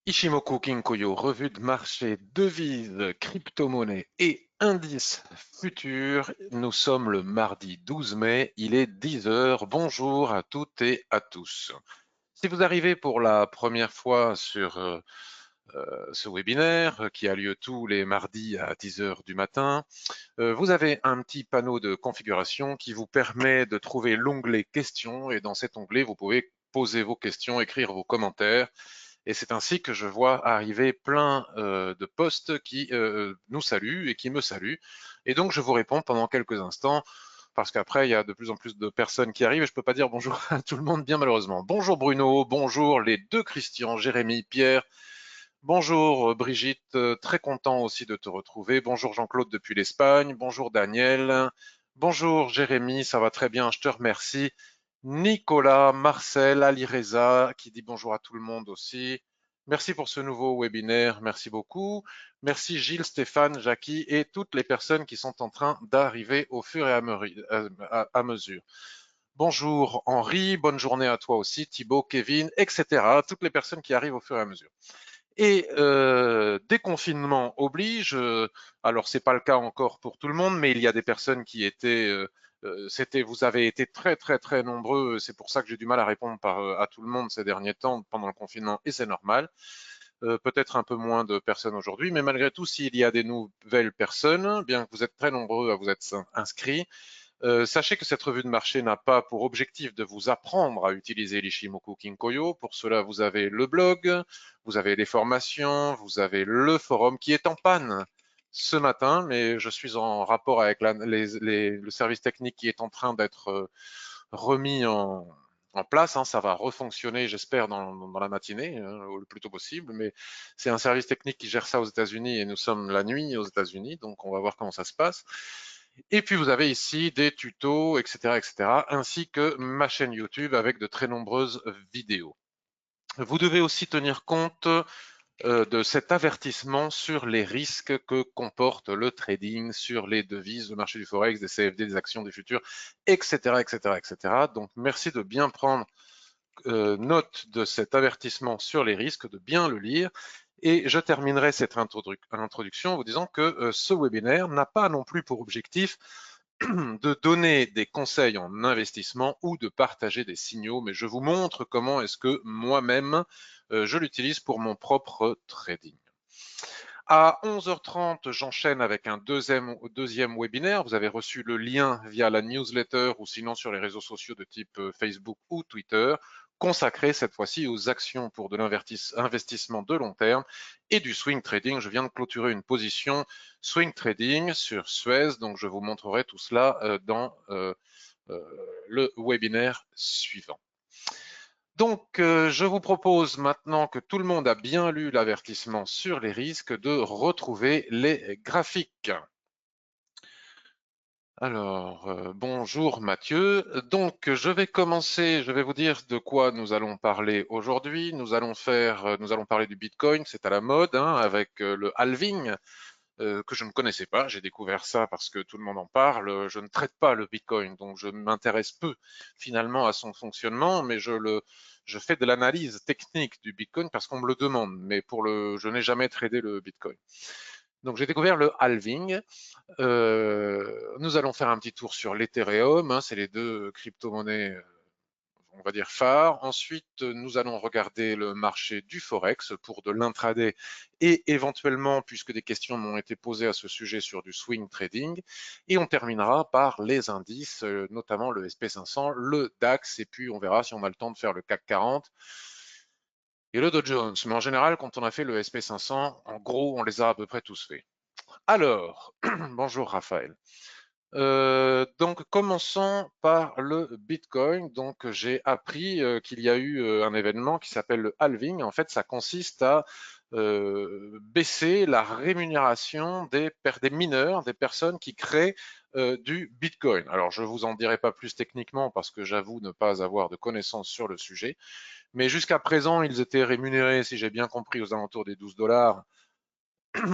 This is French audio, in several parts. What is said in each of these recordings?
Ichimoku Kinkoyo, revue de marché, devises, crypto-monnaies et indices futurs. Nous sommes le mardi 12 mai, il est 10 heures. Bonjour à toutes et à tous. Si vous arrivez pour la première fois sur ce webinaire qui a lieu tous les mardis à 10 heures du matin, vous avez un petit panneau de configuration qui vous permet de trouver l'onglet questions et dans cet onglet, vous pouvez poser vos questions, écrire vos commentaires. Et c'est ainsi que je vois arriver plein de posts qui nous saluent et qui me saluent. Et donc, je vous réponds pendant quelques instants, parce qu'après, il y a de plus en plus de personnes qui arrivent et je ne peux pas dire bonjour à tout le monde, bien malheureusement. Bonjour Bruno, bonjour les deux Christian, Jérémy, Pierre. Bonjour Brigitte, très content aussi de te retrouver. Bonjour Jean-Claude depuis l'Espagne. Bonjour Daniel. Bonjour Jérémy, ça va très bien, je te remercie. Nicolas, Marcel, Ali Reza qui dit bonjour à tout le monde aussi. Merci pour ce nouveau webinaire, merci beaucoup. Merci Gilles, Stéphane, Jackie et toutes les personnes qui sont en train d'arriver au fur et à mesure. Bonjour Henri, bonne journée à toi aussi, Thibaut, Kevin, etc. Toutes les personnes qui arrivent au fur et à mesure. Et déconfinement oblige, alors c'est pas le cas encore pour tout le monde, mais il y a des personnes qui étaient, vous avez été très très très nombreux, c'est pour ça que j'ai du mal à répondre à tout le monde ces derniers temps pendant le confinement, et c'est normal. Peut-être un peu moins de personnes aujourd'hui, mais malgré tout, s'il y a des nouvelles personnes, bien que vous êtes très nombreux à vous être inscrits, sachez que cette revue de marché n'a pas pour objectif de vous apprendre à utiliser l'Ishimoku Kinkoyo. Pour cela, vous avez le blog, vous avez les formations, vous avez le forum qui est en panne ce matin, mais je suis en rapport avec le service technique qui est en train d'être remis en place. Hein. Ça va refonctionner, j'espère, dans la matinée, hein, le plus tôt possible. Mais c'est un service technique qui gère ça aux États-Unis et nous sommes la nuit aux États-Unis, donc on va voir comment ça se passe. Et puis vous avez ici des tutos, etc., etc., ainsi que ma chaîne YouTube avec de très nombreuses vidéos. Vous devez aussi tenir compte de cet avertissement sur les risques que comporte le trading sur les devises, le marché du forex, des CFD, des actions, des futurs, etc., etc., etc. Donc merci de bien prendre note de cet avertissement sur les risques, de bien le lire. Et je terminerai cette introduction en vous disant que ce webinaire n'a pas non plus pour objectif de donner des conseils en investissement ou de partager des signaux, mais je vous montre comment est-ce que moi-même, je l'utilise pour mon propre trading. À 11h30, j'enchaîne avec un deuxième webinaire. Vous avez reçu le lien via la newsletter ou sinon sur les réseaux sociaux de type Facebook ou Twitter, consacré cette fois-ci aux actions pour de l'investissement de long terme et du swing trading. Je viens de clôturer une position swing trading sur Suez, donc je vous montrerai tout cela dans le webinaire suivant. Donc, je vous propose maintenant que tout le monde a bien lu l'avertissement sur les risques de retrouver les graphiques. Alors, bonjour Mathieu. Donc, je vais commencer, je vais vous dire de quoi nous allons parler aujourd'hui. Nous allons parler du Bitcoin, c'est à la mode, hein, avec le halving. Que je ne connaissais pas. J'ai découvert ça parce que tout le monde en parle. Je ne traite pas le Bitcoin, donc je m'intéresse peu finalement à son fonctionnement, mais je fais de l'analyse technique du Bitcoin parce qu'on me le demande, mais je n'ai jamais tradé le Bitcoin. Donc j'ai découvert le halving. Nous allons faire un petit tour sur l'Ethereum, hein, c'est les deux crypto-monnaies on va dire phare. Ensuite, nous allons regarder le marché du Forex pour de l'intraday et éventuellement, puisque des questions m'ont été posées à ce sujet sur du swing trading. Et on terminera par les indices, notamment le SP500, le DAX, et puis on verra si on a le temps de faire le CAC 40 et le Dow Jones. Mais en général, quand on a fait le SP500, en gros, on les a à peu près tous faits. Alors, bonjour Raphaël. Donc commençons par le Bitcoin. Donc j'ai appris qu'il y a eu un événement qui s'appelle le halving. En fait, ça consiste à baisser la rémunération des mineurs, des personnes qui créent du Bitcoin. Alors je vous en dirai pas plus techniquement parce que j'avoue ne pas avoir de connaissances sur le sujet. Mais jusqu'à présent, ils étaient rémunérés, si j'ai bien compris, aux alentours des 12 dollars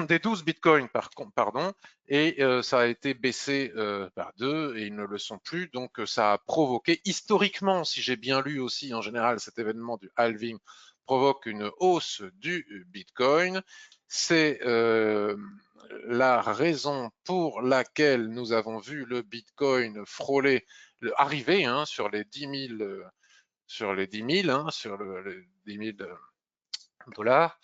des 12 bitcoins pardon, et ça a été baissé par 2 et ils ne le sont plus. Donc ça a provoqué, historiquement, si j'ai bien lu aussi, en général, cet événement du halving provoque une hausse du bitcoin. C'est la raison pour laquelle nous avons vu le bitcoin frôler, arriver hein, sur les 10 000, sur les 10 000, hein, sur les 10 000 dollars.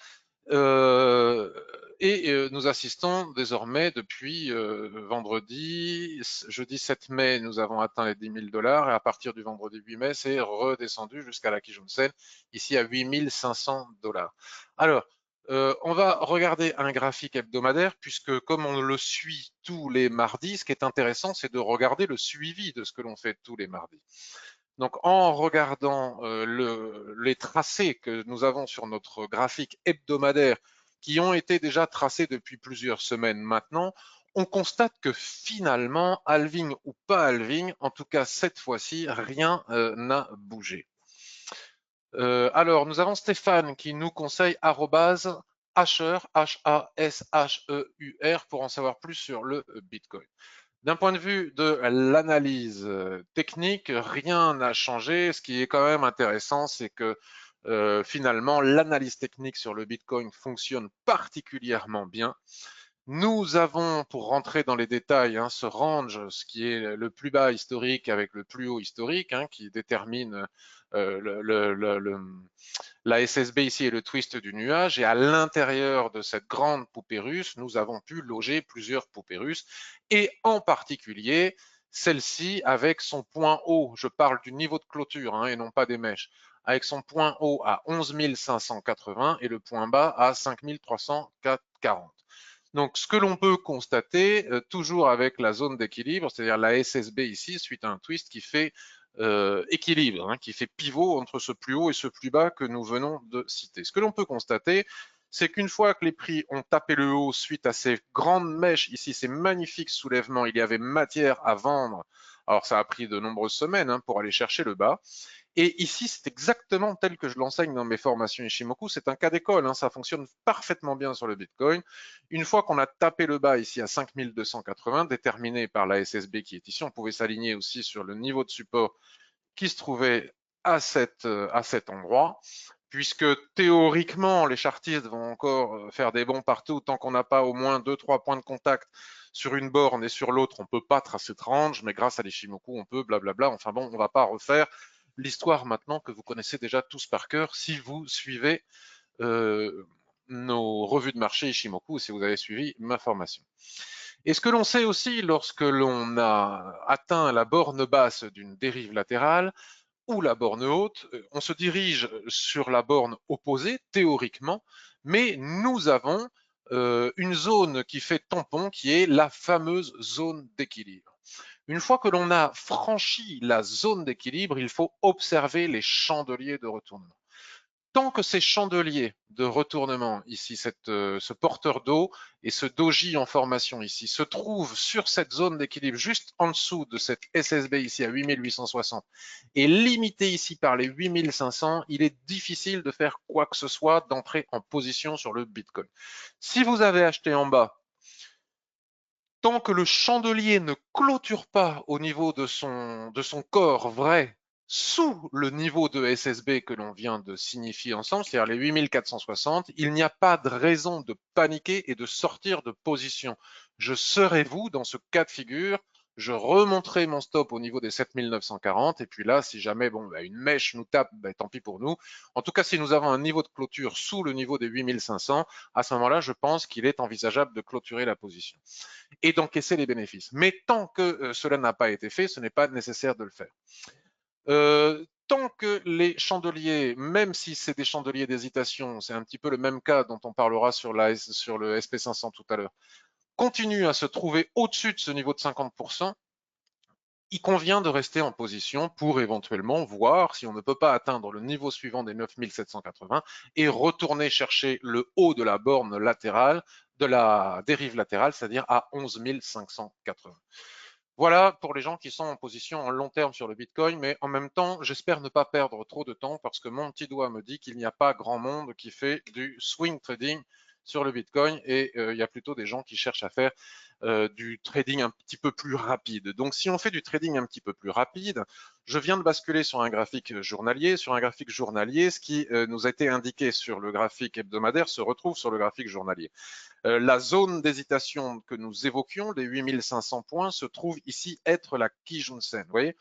Nous assistons désormais depuis vendredi, jeudi 7 mai, nous avons atteint les 10 000 dollars et à partir du vendredi 8 mai, c'est redescendu jusqu'à la Kijun-sen, ici à 8 500 dollars. Alors, on va regarder un graphique hebdomadaire puisque comme on le suit tous les mardis, ce qui est intéressant, c'est de regarder le suivi de ce que l'on fait tous les mardis. Donc, en regardant les tracés que nous avons sur notre graphique hebdomadaire, qui ont été déjà tracés depuis plusieurs semaines maintenant, on constate que finalement, halving ou pas halving, en tout cas cette fois-ci, rien n'a bougé. Alors, nous avons Stéphane qui nous conseille @Hasher, H-A-S-H-E-U-R, pour en savoir plus sur le Bitcoin. D'un point de vue de l'analyse technique, rien n'a changé. Ce qui est quand même intéressant, c'est que finalement, l'analyse technique sur le Bitcoin fonctionne particulièrement bien. Nous avons, pour rentrer dans les détails, hein, ce range, ce qui est le plus bas historique avec le plus haut historique, hein, qui détermine la SSB ici est le twist du nuage et à l'intérieur de cette grande poupée russe, nous avons pu loger plusieurs poupées russes et en particulier celle-ci avec son point haut, je parle du niveau de clôture hein, et non pas des mèches, avec son point haut à 11 580 et le point bas à 5 340. Donc, ce que l'on peut constater, toujours avec la zone d'équilibre, c'est-à-dire la SSB ici, suite à un twist qui fait équilibre, hein, qui fait pivot entre ce plus haut et ce plus bas que nous venons de citer. Ce que l'on peut constater, c'est qu'une fois que les prix ont tapé le haut suite à ces grandes mèches, ici ces magnifiques soulèvements, il y avait matière à vendre. Alors ça a pris de nombreuses semaines hein, pour aller chercher le bas. Et ici, c'est exactement tel que je l'enseigne dans mes formations Ishimoku. C'est un cas d'école, hein, ça fonctionne parfaitement bien sur le Bitcoin. Une fois qu'on a tapé le bas ici à 5280, déterminé par la SSB qui est ici, on pouvait s'aligner aussi sur le niveau de support qui se trouvait à cet endroit, puisque théoriquement, les chartistes vont encore faire des bonds partout tant qu'on n'a pas au moins 2-3 points de contact sur une borne et sur l'autre, on ne peut pas tracer de range, mais grâce à l'Ishimoku, on peut, blablabla. Enfin bon, on ne va pas refaire l'histoire maintenant que vous connaissez déjà tous par cœur si vous suivez nos revues de marché Ishimoku ou si vous avez suivi ma formation. Et ce que l'on sait aussi lorsque l'on a atteint la borne basse d'une dérive latérale ou la borne haute, on se dirige sur la borne opposée théoriquement, mais nous avons une zone qui fait tampon qui est la fameuse zone d'équilibre. Une fois que l'on a franchi la zone d'équilibre, il faut observer les chandeliers de retournement. Tant que ces chandeliers de retournement, ici, ce porteur d'eau et ce doji en formation ici, se trouvent sur cette zone d'équilibre juste en dessous de cette SSB ici à 8860 et limité ici par les 8500, il est difficile de faire quoi que ce soit, d'entrer en position sur le Bitcoin. Si vous avez acheté en bas, tant que le chandelier ne clôture pas au niveau de son corps vrai sous le niveau de SSB que l'on vient de signifier ensemble, c'est-à-dire les 8460, il n'y a pas de raison de paniquer et de sortir de position. Je serai vous dans ce cas de figure, je remonterai mon stop au niveau des 7940 et puis là, si jamais bon, une mèche nous tape, tant pis pour nous. En tout cas, si nous avons un niveau de clôture sous le niveau des 8500, à ce moment-là, je pense qu'il est envisageable de clôturer la position et d'encaisser les bénéfices. Mais tant que cela n'a pas été fait, ce n'est pas nécessaire de le faire. Tant que les chandeliers, même si c'est des chandeliers d'hésitation, c'est un petit peu le même cas dont on parlera sur le SP500 tout à l'heure, continuent à se trouver au-dessus de ce niveau de 50%, il convient de rester en position pour éventuellement voir si on ne peut pas atteindre le niveau suivant des 9780 et retourner chercher le haut de la borne latérale, de la dérive latérale, c'est-à-dire à 11 580. Voilà pour les gens qui sont en position en long terme sur le Bitcoin, mais en même temps, j'espère ne pas perdre trop de temps parce que mon petit doigt me dit qu'il n'y a pas grand monde qui fait du swing trading sur le Bitcoin et il y a plutôt des gens qui cherchent à faire du trading un petit peu plus rapide. Donc si on fait du trading un petit peu plus rapide, je viens de basculer sur un graphique journalier. Sur un graphique journalier, ce qui nous a été indiqué sur le graphique hebdomadaire se retrouve sur le graphique journalier. La zone d'hésitation que nous évoquions, les 8500 points, se trouve ici être la Kijun-sen. Vous voyez?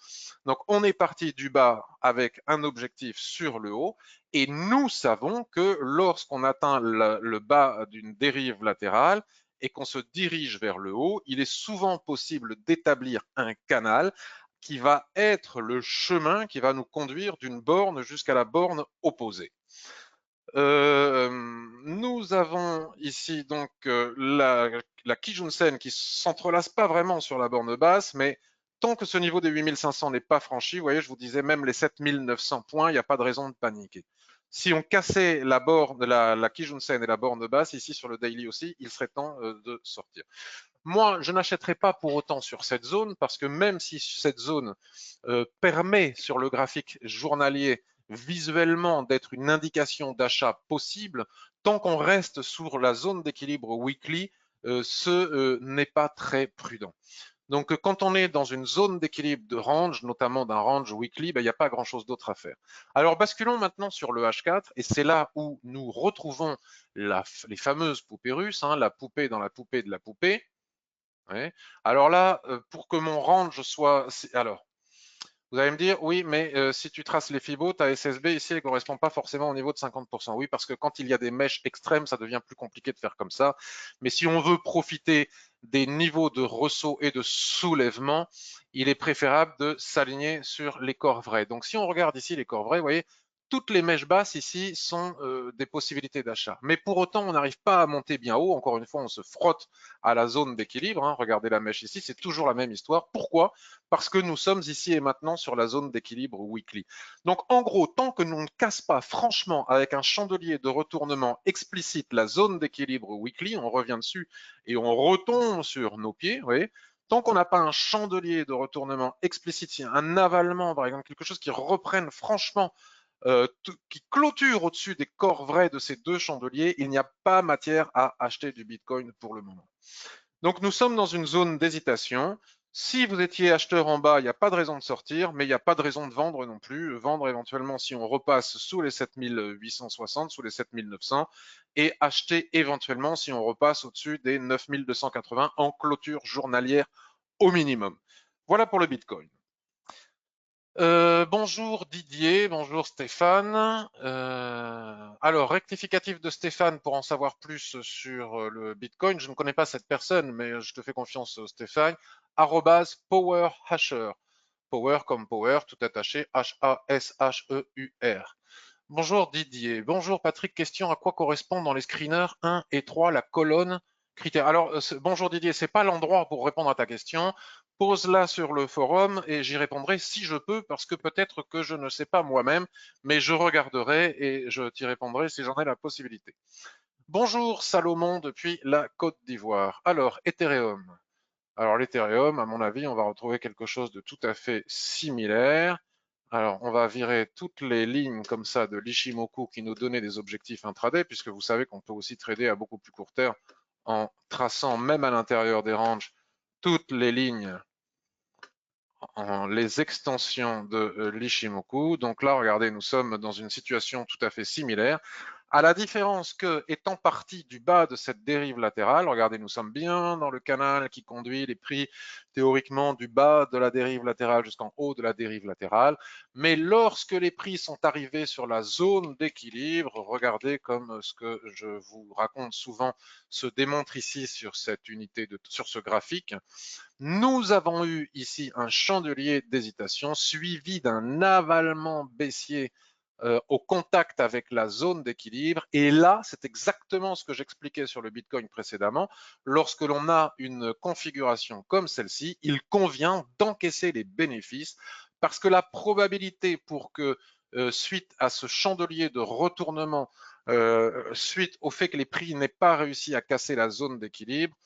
Donc, on est parti du bas avec un objectif sur le haut et nous savons que lorsqu'on atteint le bas d'une dérive latérale et qu'on se dirige vers le haut, il est souvent possible d'établir un canal qui va être le chemin qui va nous conduire d'une borne jusqu'à la borne opposée. Nous avons ici donc la Kijun-sen qui s'entrelace pas vraiment sur la borne basse, mais tant que ce niveau des 8500 n'est pas franchi, vous voyez, je vous disais même les 7900 points, il n'y a pas de raison de paniquer. Si on cassait la borne, la Kijun-sen et la borne basse, ici sur le daily aussi, il serait temps de sortir. Moi, je n'achèterai pas pour autant sur cette zone parce que même si cette zone permet sur le graphique journalier visuellement d'être une indication d'achat possible, tant qu'on reste sur la zone d'équilibre weekly, ce n'est pas très prudent. Donc, quand on est dans une zone d'équilibre de range, notamment d'un range weekly, il n'y a pas grand-chose d'autre à faire. Alors, basculons maintenant sur le H4, et c'est là où nous retrouvons les fameuses poupées russes, hein, la poupée dans la poupée de la poupée. Ouais. Alors là, pour que mon range soit... Alors, vous allez me dire, oui, mais si tu traces les Fibos, ta SSB ici, elle ne correspond pas forcément au niveau de 50%. Oui, parce que quand il y a des mèches extrêmes, ça devient plus compliqué de faire comme ça. Mais si on veut profiter des niveaux de ressaut et de soulèvement, il est préférable de s'aligner sur les corps vrais. Donc si on regarde ici les corps vrais, vous voyez, toutes les mèches basses ici sont des possibilités d'achat. Mais pour autant, on n'arrive pas à monter bien haut. Encore une fois, on se frotte à la zone d'équilibre. Hein. Regardez la mèche ici, c'est toujours la même histoire. Pourquoi? Parce que nous sommes ici et maintenant sur la zone d'équilibre weekly. Donc en gros, tant que nous ne casse pas franchement avec un chandelier de retournement explicite la zone d'équilibre weekly, on revient dessus et on retombe sur nos pieds, vous voyez, tant qu'on n'a pas un chandelier de retournement explicite, un avalement par exemple, quelque chose qui reprenne franchement qui clôture au-dessus des corps vrais de ces deux chandeliers, il n'y a pas matière à acheter du Bitcoin pour le moment. Donc nous sommes dans une zone d'hésitation. Si vous étiez acheteur en bas, il n'y a pas de raison de sortir, mais il n'y a pas de raison de vendre non plus. Vendre éventuellement si on repasse sous les 7860, sous les 7900, et acheter éventuellement si on repasse au-dessus des 9280 en clôture journalière au minimum. Voilà pour le Bitcoin. Bonjour Didier, bonjour Stéphane. Alors, rectificatif de Stéphane pour en savoir plus sur le Bitcoin. Je ne connais pas cette personne, mais je te fais confiance Stéphane. @PowerHasher. Power comme Power, tout attaché, H-A-S-H-E-U-R. Bonjour Didier. Bonjour Patrick. Question, à quoi correspond dans les screeners 1 et 3 la colonne critère? Alors, bonjour Didier, c'est pas l'endroit pour répondre à ta question. Pose-la sur le forum et j'y répondrai si je peux, parce que peut-être que je ne sais pas moi-même, mais je regarderai et je t'y répondrai si j'en ai la possibilité. Bonjour Salomon depuis la Côte d'Ivoire. Alors, Ethereum. Alors, l'Ethereum, à mon avis, on va retrouver quelque chose de tout à fait similaire. Alors, on va virer toutes les lignes comme ça de l'Ishimoku qui nous donnaient des objectifs intraday, puisque vous savez qu'on peut aussi trader à beaucoup plus court terme en traçant même à l'intérieur des ranges toutes les lignes, les extensions de l'Ishimoku. Donc là, regardez, nous sommes dans une situation tout à fait similaire. À la différence que, étant parti du bas de cette dérive latérale, regardez, nous sommes bien dans le canal qui conduit les prix théoriquement du bas de la dérive latérale jusqu'en haut de la dérive latérale. Mais lorsque les prix sont arrivés sur la zone d'équilibre, regardez comme ce que je vous raconte souvent se démontre ici sur cette unité, sur ce graphique. Nous avons eu ici un chandelier d'hésitation suivi d'un avalement baissier au contact avec la zone d'équilibre. Et là, c'est exactement ce que j'expliquais sur le Bitcoin précédemment. Lorsque l'on a une configuration comme celle-ci, il convient d'encaisser les bénéfices parce que la probabilité pour que, suite à ce chandelier de retournement, suite au fait que les prix n'aient pas réussi à casser la zone d'équilibre,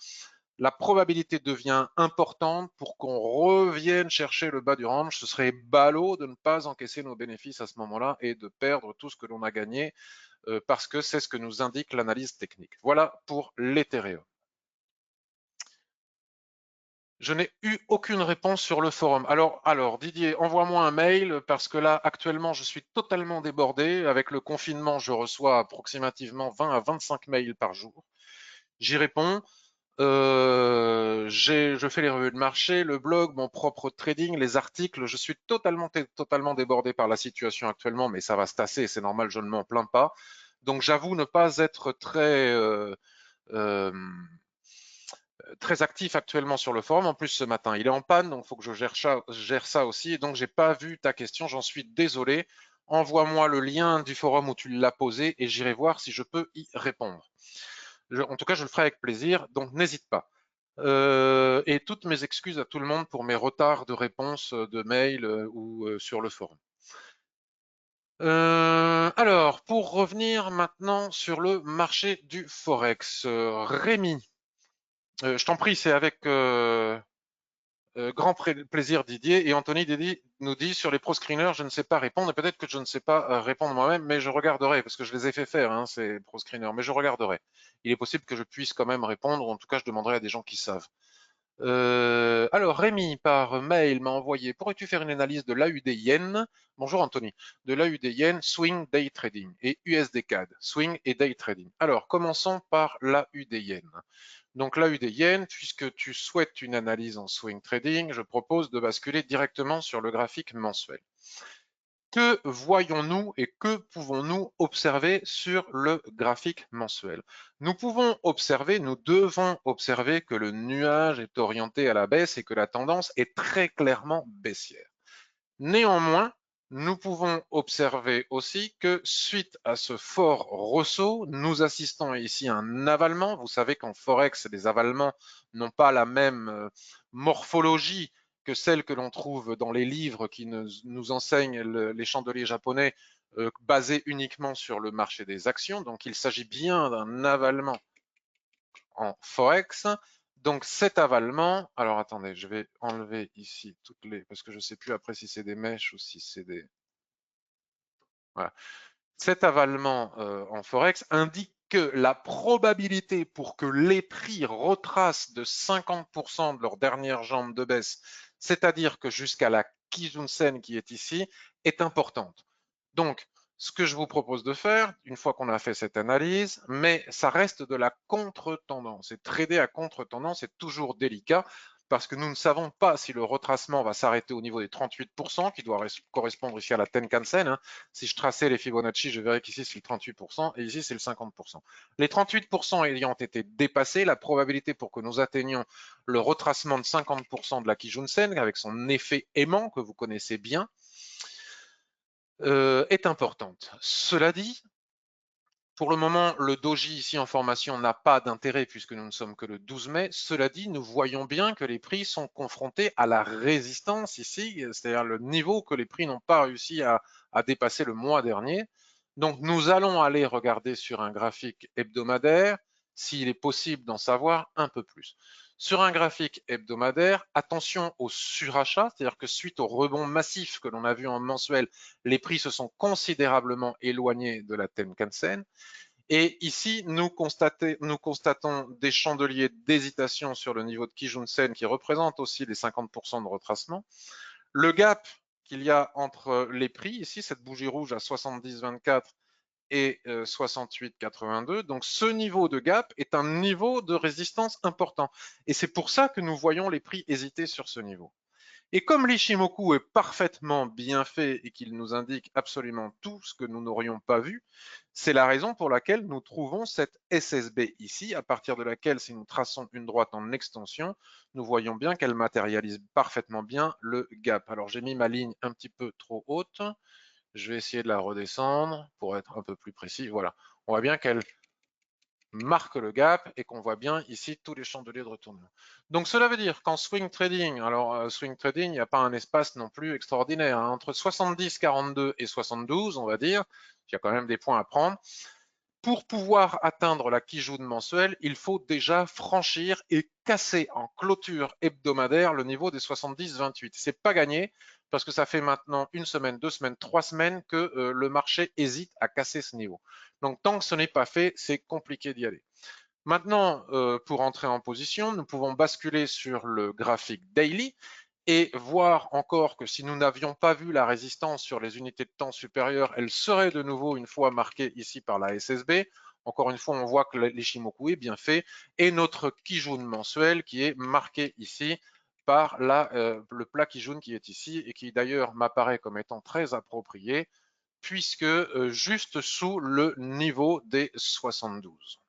la probabilité devient importante pour qu'on revienne chercher le bas du range. Ce serait ballot de ne pas encaisser nos bénéfices à ce moment-là et de perdre tout ce que l'on a gagné parce que c'est ce que nous indique l'analyse technique. Voilà pour l'Ethereum. Je n'ai eu aucune réponse sur le forum. Alors Didier, envoie-moi un mail parce que là, actuellement, je suis totalement débordé. Avec le confinement, je reçois approximativement 20 à 25 mails par jour. J'y réponds. Je fais les revues de marché, le blog, mon propre trading, les articles. Je suis totalement débordé par la situation actuellement, mais ça va se tasser, c'est normal, je ne m'en plains pas. Donc j'avoue ne pas être euh, très actif actuellement sur le forum. En plus, ce matin, il est en panne, donc il faut que je gère ça aussi. Et donc, j'ai pas vu ta question, j'en suis désolé. Envoie-moi le lien du forum où tu l'as posé et j'irai voir si je peux y répondre. En tout cas, je le ferai avec plaisir, donc n'hésite pas. Et toutes mes excuses à tout le monde pour mes retards de réponse de mail ou sur le forum. Alors, pour revenir maintenant sur le marché du Forex, Rémi, je t'en prie, c'est avec grand plaisir Didier. Et Anthony nous dit sur les pro-screeners, je ne sais pas répondre. Et peut-être que je ne sais pas répondre moi-même, mais je regarderai, parce que je les ai fait faire, hein, ces pro-screeners, mais je regarderai. Il est possible que je puisse quand même répondre, ou en tout cas je demanderai à des gens qui savent. Alors Rémi, par mail, m'a envoyé, pourrais-tu faire une analyse de l'AUD Yen? Bonjour Anthony, de l'AUD Yen, Swing Day Trading et USD CAD, Swing et Day Trading. Alors commençons par l'AUD Yen. Donc l'AUD Yen, puisque tu souhaites une analyse en swing trading, je propose de basculer directement sur le graphique mensuel. Que voyons-nous et que pouvons-nous observer sur le graphique mensuel? Nous pouvons observer, nous devons observer que le nuage est orienté à la baisse et que la tendance est très clairement baissière. Néanmoins, nous pouvons observer aussi que suite à ce fort ressaut, nous assistons ici à un avalement. Vous savez qu'en Forex, les avalements n'ont pas la même morphologie que celle que l'on trouve dans les livres qui nous enseignent les chandeliers japonais basés uniquement sur le marché des actions. Donc il s'agit bien d'un avalement en Forex. Donc cet avalement, alors attendez, je vais enlever ici toutes les, parce que je ne sais plus après si c'est des mèches ou si c'est des... Voilà. Cet avalement en Forex indique que la probabilité pour que les prix retracent de 50% de leur dernière jambe de baisse, c'est-à-dire que jusqu'à la Kijun-sen qui est ici, est importante. Donc, ce que je vous propose de faire, une fois qu'on a fait cette analyse, mais ça reste de la contre-tendance. Et trader à contre-tendance est toujours délicat parce que nous ne savons pas si le retracement va s'arrêter au niveau des 38%, qui doit correspondre ici à la Tenkan-sen. Hein. Si je traçais les Fibonacci, je verrais qu'ici c'est le 38% et ici c'est le 50%. Les 38% ayant été dépassés, la probabilité pour que nous atteignions le retracement de 50% de la Kijun-sen, avec son effet aimant que vous connaissez bien, est importante. Cela dit, pour le moment, le doji ici en formation n'a pas d'intérêt puisque nous ne sommes que le 12 mai. Cela dit, nous voyons bien que les prix sont confrontés à la résistance ici, c'est-à-dire le niveau que les prix n'ont pas réussi à dépasser le mois dernier. Donc, nous allons aller regarder sur un graphique hebdomadaire s'il est possible d'en savoir un peu plus. Sur un graphique hebdomadaire, attention au surachat, c'est-à-dire que suite au rebond massif que l'on a vu en mensuel, les prix se sont considérablement éloignés de la Tenkan-sen. Et ici, nous constatons des chandeliers d'hésitation sur le niveau de Kijun-sen qui représentent aussi les 50% de retracement. Le gap qu'il y a entre les prix, ici, cette bougie rouge à 70,24 et 68,82. Donc ce niveau de gap est un niveau de résistance important. Et c'est pour ça que nous voyons les prix hésiter sur ce niveau. Et comme l'Ishimoku est parfaitement bien fait et qu'il nous indique absolument tout ce que nous n'aurions pas vu, c'est la raison pour laquelle nous trouvons cette SSB ici, à partir de laquelle, si nous traçons une droite en extension, nous voyons bien qu'elle matérialise parfaitement bien le gap. Alors j'ai mis ma ligne un petit peu trop haute. Je vais essayer de la redescendre pour être un peu plus précis. Voilà, on voit bien qu'elle marque le gap et qu'on voit bien ici tous les chandeliers de retournement. Donc cela veut dire qu'en swing trading, alors swing trading, il n'y a pas un espace non plus extraordinaire. Hein, entre 70, 42 et 72, on va dire, il y a quand même des points à prendre. Pour pouvoir atteindre la Kijun mensuelle, il faut déjà franchir et casser en clôture hebdomadaire le niveau des 70-28. C'est pas gagné parce que ça fait maintenant une semaine, 2 semaines, 3 semaines que le marché hésite à casser ce niveau. Donc tant que ce n'est pas fait, c'est compliqué d'y aller. Maintenant, pour entrer en position, nous pouvons basculer sur le graphique daily et voir encore que si nous n'avions pas vu la résistance sur les unités de temps supérieures, elle serait de nouveau une fois marquée ici par la SSB. Encore une fois, on voit que l'Ishimoku est bien fait et notre Kijun mensuel qui est marqué ici par le plat Kijun qui est ici et qui d'ailleurs m'apparaît comme étant très approprié puisque juste sous le niveau des 72.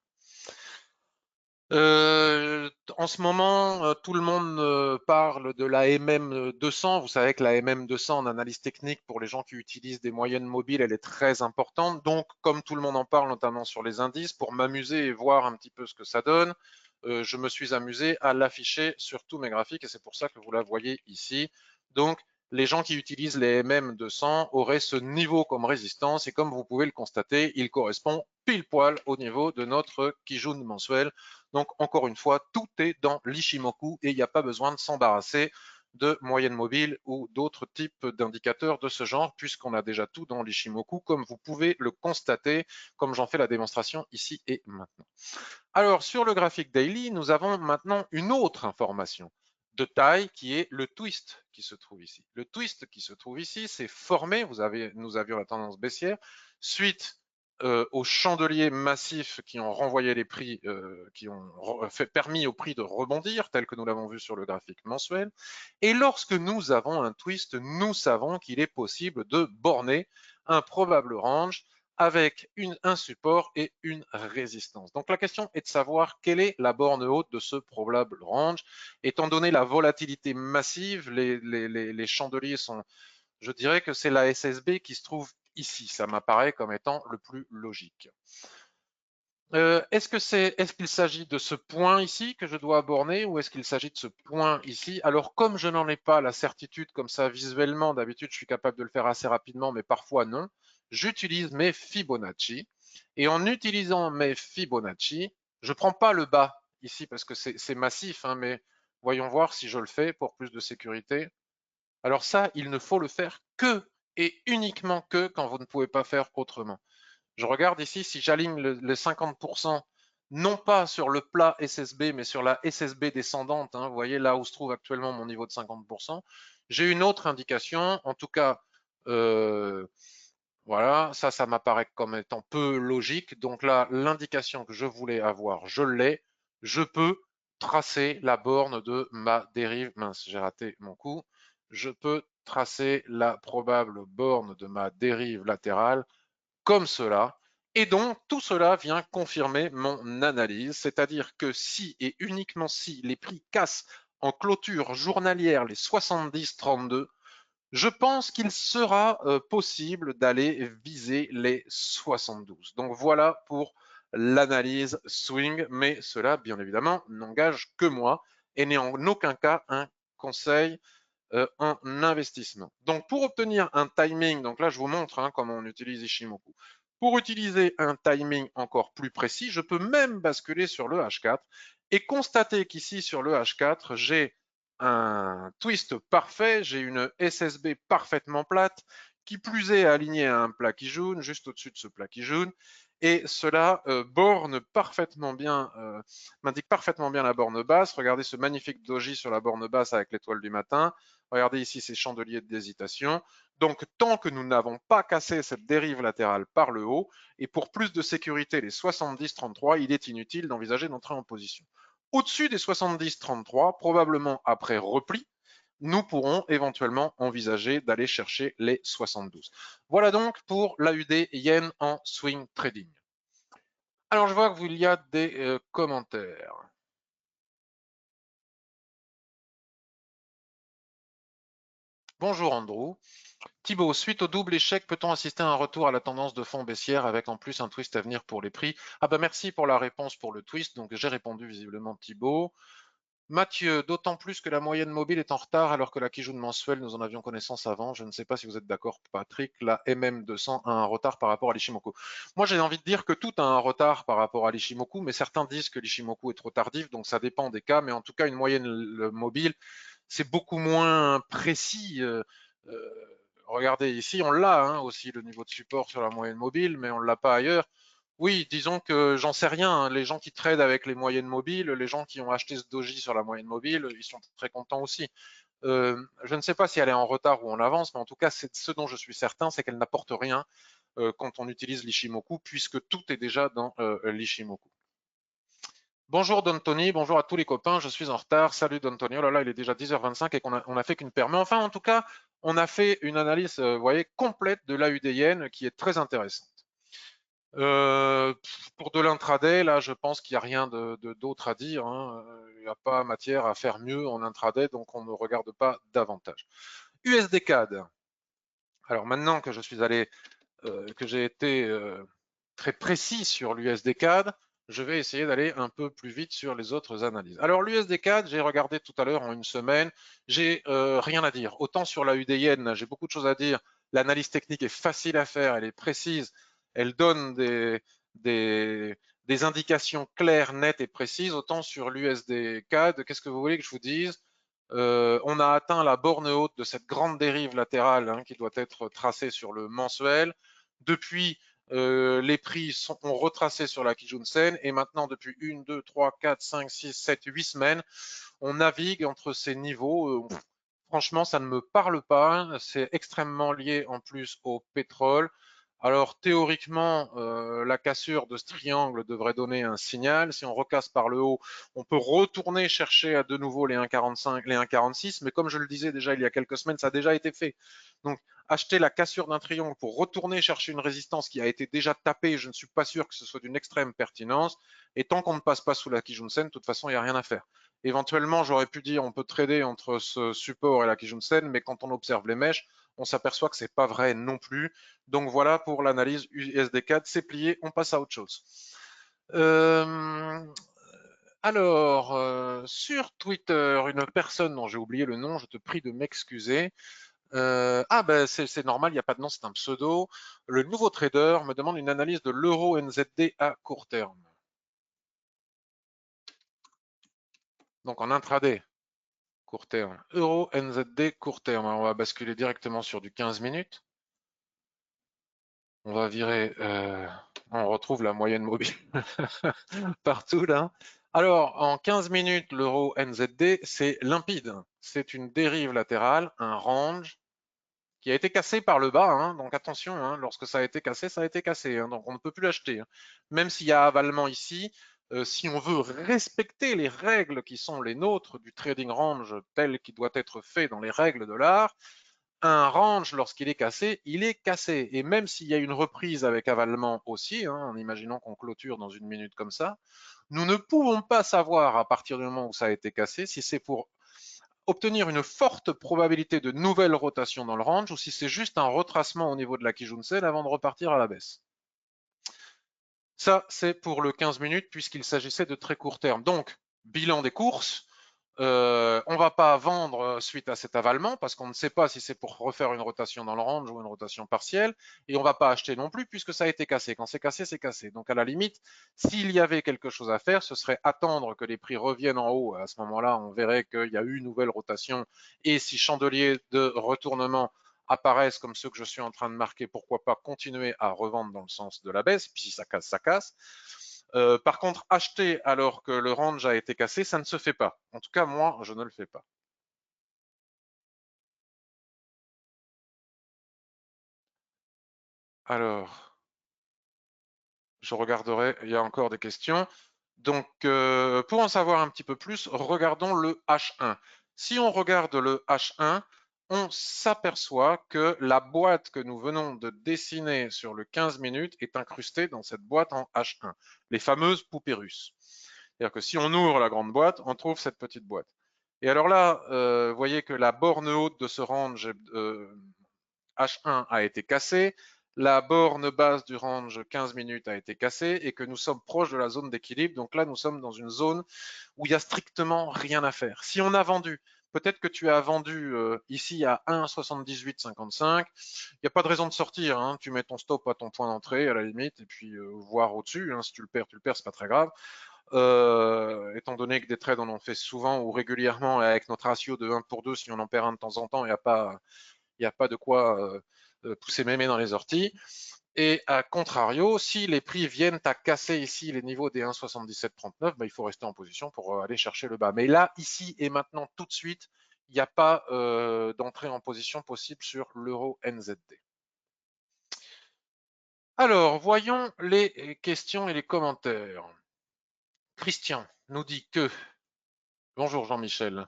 En ce moment, tout le monde parle de la MM200. Vous savez que la MM200 en analyse technique, pour les gens qui utilisent des moyennes mobiles, elle est très importante. Donc, comme tout le monde en parle, notamment sur les indices, pour m'amuser et voir un petit peu ce que ça donne, je me suis amusé à l'afficher sur tous mes graphiques et c'est pour ça que vous la voyez ici. Donc, les gens qui utilisent les MM200 auraient ce niveau comme résistance et comme vous pouvez le constater, il correspond pile poil au niveau de notre Kijun mensuel. Donc, encore une fois, tout est dans l'Ishimoku et il n'y a pas besoin de s'embarrasser de moyenne mobile ou d'autres types d'indicateurs de ce genre, puisqu'on a déjà tout dans l'Ishimoku, comme vous pouvez le constater, comme j'en fais la démonstration ici et maintenant. Alors, sur le graphique daily, nous avons maintenant une autre information de taille qui est le twist qui se trouve ici. Le twist qui se trouve ici, c'est formé, nous avions la tendance baissière, suite aux chandeliers massifs qui ont renvoyé les prix, qui ont permis au prix de rebondir, tel que nous l'avons vu sur le graphique mensuel. Et lorsque nous avons un twist, nous savons qu'il est possible de borner un probable range avec un support et une résistance. Donc la question est de savoir quelle est la borne haute de ce probable range. Étant donné la volatilité massive, les chandeliers sont, je dirais que c'est la SSB qui se trouve ici. Ça m'apparaît comme étant le plus logique. Est-ce qu'il s'agit de ce point ici que je dois borner ou est-ce qu'il s'agit de ce point ici? Alors, comme je n'en ai pas la certitude comme ça visuellement, d'habitude, je suis capable de le faire assez rapidement, mais parfois non, j'utilise mes Fibonacci. Et en utilisant mes Fibonacci, je ne prends pas le bas ici parce que c'est massif, hein, mais voyons voir si je le fais pour plus de sécurité. Alors ça, il ne faut le faire que et uniquement que quand vous ne pouvez pas faire autrement. Je regarde ici, si j'aligne les 50%, non pas sur le plat SSB, mais sur la SSB descendante, hein, vous voyez là où se trouve actuellement mon niveau de 50%, j'ai une autre indication, en tout cas, voilà, ça m'apparaît comme étant peu logique. Donc là, l'indication que je voulais avoir, je l'ai. Je peux tracer la borne de ma dérive. Mince, j'ai raté mon coup. Je peux tracer la probable borne de ma dérive latérale comme cela. Et donc, tout cela vient confirmer mon analyse, c'est-à-dire que si et uniquement si les prix cassent en clôture journalière les 70-32, je pense qu'il sera possible d'aller viser les 72. Donc voilà pour l'analyse swing, mais cela, bien évidemment, n'engage que moi et n'est en aucun cas un conseil en investissement. Donc pour obtenir un timing, donc là je vous montre hein, comment on utilise Ishimoku. Pour utiliser un timing encore plus précis, je peux même basculer sur le H4 et constater qu'ici sur le H4, j'ai un twist parfait, j'ai une SSB parfaitement plate, qui plus est alignée à un plat Kijun, juste au-dessus de ce plat Kijun, et cela borne parfaitement bien, m'indique parfaitement bien la borne basse. Regardez ce magnifique doji sur la borne basse avec l'étoile du matin. Regardez ici ces chandeliers d'hésitation. Donc, tant que nous n'avons pas cassé cette dérive latérale par le haut, et pour plus de sécurité, les 70-33, il est inutile d'envisager d'entrer en position. Au-dessus des 70-33, probablement après repli, nous pourrons éventuellement envisager d'aller chercher les 72. Voilà donc pour l'AUD Yen en swing trading. Alors, je vois qu'il y a des commentaires. Bonjour Andrew. Thibaut, suite au double échec, peut-on assister à un retour à la tendance de fond baissière avec en plus un twist à venir pour les prix? Ah bah merci pour la réponse pour le twist. Donc j'ai répondu visiblement Thibaut. Mathieu, d'autant plus que la moyenne mobile est en retard alors que la Kijun mensuelle, nous en avions connaissance avant. Je ne sais pas si vous êtes d'accord, Patrick, la MM200 a un retard par rapport à l'Ishimoku. Moi, j'ai envie de dire que tout a un retard par rapport à l'Ishimoku, mais certains disent que l'Ishimoku est trop tardif, donc ça dépend des cas. Mais en tout cas, une moyenne mobile, c'est beaucoup moins précis. Euh, Regardez ici, on l'a hein, aussi le niveau de support sur la moyenne mobile, mais on ne l'a pas ailleurs. Oui, disons que j'en sais rien, hein. Les gens qui tradent avec les moyennes mobiles, les gens qui ont acheté ce doji sur la moyenne mobile, ils sont très contents aussi. Je ne sais pas si elle est en retard ou en avance, mais en tout cas, c'est ce dont je suis certain, c'est qu'elle n'apporte rien quand on utilise l'Ishimoku, puisque tout est déjà dans l'Ishimoku. Bonjour Don Tony, bonjour à tous les copains, je suis en retard. Salut Don Tony, oh là là, il est déjà 10h25 et on a fait qu'une paire. Mais enfin, en tout cas, on a fait une analyse, vous voyez, complète de l'AUD qui est très intéressante. Pour de l'intraday, là, je pense qu'il n'y a rien d'autre à dire, hein. Il n'y a pas matière à faire mieux en intraday, donc on ne regarde pas davantage. USD CAD. Alors maintenant que je suis allé, que j'ai été très précis sur l'USD CAD, je vais essayer d'aller un peu plus vite sur les autres analyses. Alors l'USD CAD, j'ai regardé tout à l'heure en une semaine, j'ai rien à dire. Autant sur la UDN, j'ai beaucoup de choses à dire. L'analyse technique est facile à faire, elle est précise, elle donne des indications claires, nettes et précises. Autant sur l'USD CAD, qu'est-ce que vous voulez que je vous dise? On a atteint la borne haute de cette grande dérive latérale hein, qui doit être tracée sur le mensuel. Depuis, les prix ont retracé sur la Kijun-sen et maintenant depuis 1, 2, 3, 4, 5, 6, 7, 8 semaines, on navigue entre ces niveaux. Franchement, ça ne me parle pas. C'est extrêmement lié en plus au pétrole. Alors théoriquement, la cassure de ce triangle devrait donner un signal. Si on recasse par le haut, on peut retourner chercher à de nouveau les 1,45, les 1,46. Mais comme je le disais déjà il y a quelques semaines, ça a déjà été fait. Donc acheter la cassure d'un triangle pour retourner chercher une résistance qui a été déjà tapée, je ne suis pas sûr que ce soit d'une extrême pertinence. Et tant qu'on ne passe pas sous la Kijun-sen, de toute façon, il n'y a rien à faire. Éventuellement, j'aurais pu dire on peut trader entre ce support et la Kijun-sen, mais quand on observe les mèches, on s'aperçoit que c'est pas vrai non plus. Donc voilà pour l'analyse USD4, c'est plié, on passe à autre chose. Sur Twitter, une personne dont j'ai oublié le nom, je te prie de m'excuser. C'est normal, il n'y a pas de nom, c'est un pseudo. Le nouveau trader me demande une analyse de l'euro NZD à court terme. Donc en intraday, court terme. Euro NZD court terme. Alors, on va basculer directement sur du 15 minutes. On va virer, on retrouve la moyenne mobile partout là. Alors, en 15 minutes, l'euro NZD, c'est limpide. C'est une dérive latérale, un range qui a été cassé par le bas. Hein, donc attention, hein, lorsque ça a été cassé, ça a été cassé. Hein, donc on ne peut plus l'acheter. Hein. Même s'il y a avalement ici, si on veut respecter les règles qui sont les nôtres du trading range tel qu'il doit être fait dans les règles de l'art, un range, lorsqu'il est cassé, il est cassé. Et même s'il y a une reprise avec avalement aussi, hein, en imaginant qu'on clôture dans une minute comme ça, nous ne pouvons pas savoir à partir du moment où ça a été cassé si c'est pour obtenir une forte probabilité de nouvelle rotation dans le range ou si c'est juste un retracement au niveau de la Kijun-sen avant de repartir à la baisse. Ça, c'est pour le 15 minutes puisqu'il s'agissait de très court terme. Donc, bilan des courses, on ne va pas vendre suite à cet avalement parce qu'on ne sait pas si c'est pour refaire une rotation dans le range ou une rotation partielle et on ne va pas acheter non plus puisque ça a été cassé. Quand c'est cassé, c'est cassé. Donc à la limite, s'il y avait quelque chose à faire, ce serait attendre que les prix reviennent en haut. À ce moment-là, on verrait qu'il y a eu une nouvelle rotation et si chandeliers de retournement apparaissent comme ceux que je suis en train de marquer, pourquoi pas continuer à revendre dans le sens de la baisse, puis si ça casse, ça casse. Par contre, acheter alors que le range a été cassé, ça ne se fait pas. En tout cas, moi, je ne le fais pas. Alors, je regarderai, il y a encore des questions. Donc, pour en savoir un petit peu plus, regardons le H1. Si on regarde le H1, on s'aperçoit que la boîte que nous venons de dessiner sur le 15 minutes est incrustée dans cette boîte en H1, les fameuses poupées russes. C'est-à-dire que si on ouvre la grande boîte, on trouve cette petite boîte. Et alors là, vous voyez que la borne haute de ce range H1 a été cassée. la borne basse du range 15 minutes a été cassée et que nous sommes proches de la zone d'équilibre. Donc là, nous sommes dans une zone où il n'y a strictement rien à faire. Si on a vendu, peut-être que tu as vendu ici à 1,7855, il n'y a pas de raison de sortir. Hein. Tu mets ton stop à ton point d'entrée à la limite et puis voir au-dessus. Hein. Si tu le perds, c'est pas très grave. Étant donné que des trades on en fait souvent ou régulièrement avec notre ratio de 1 pour 2, si on en perd un de temps en temps, il n'y a pas de quoi pousser mémé dans les orties. Et à contrario, si les prix viennent à casser ici les niveaux des 1,7739, il faut rester en position pour aller chercher le bas. Mais là, ici et maintenant, tout de suite, il n'y a pas d'entrée en position possible sur l'euro NZD. Alors, voyons les questions et les commentaires. Christian nous dit que, bonjour Jean-Michel,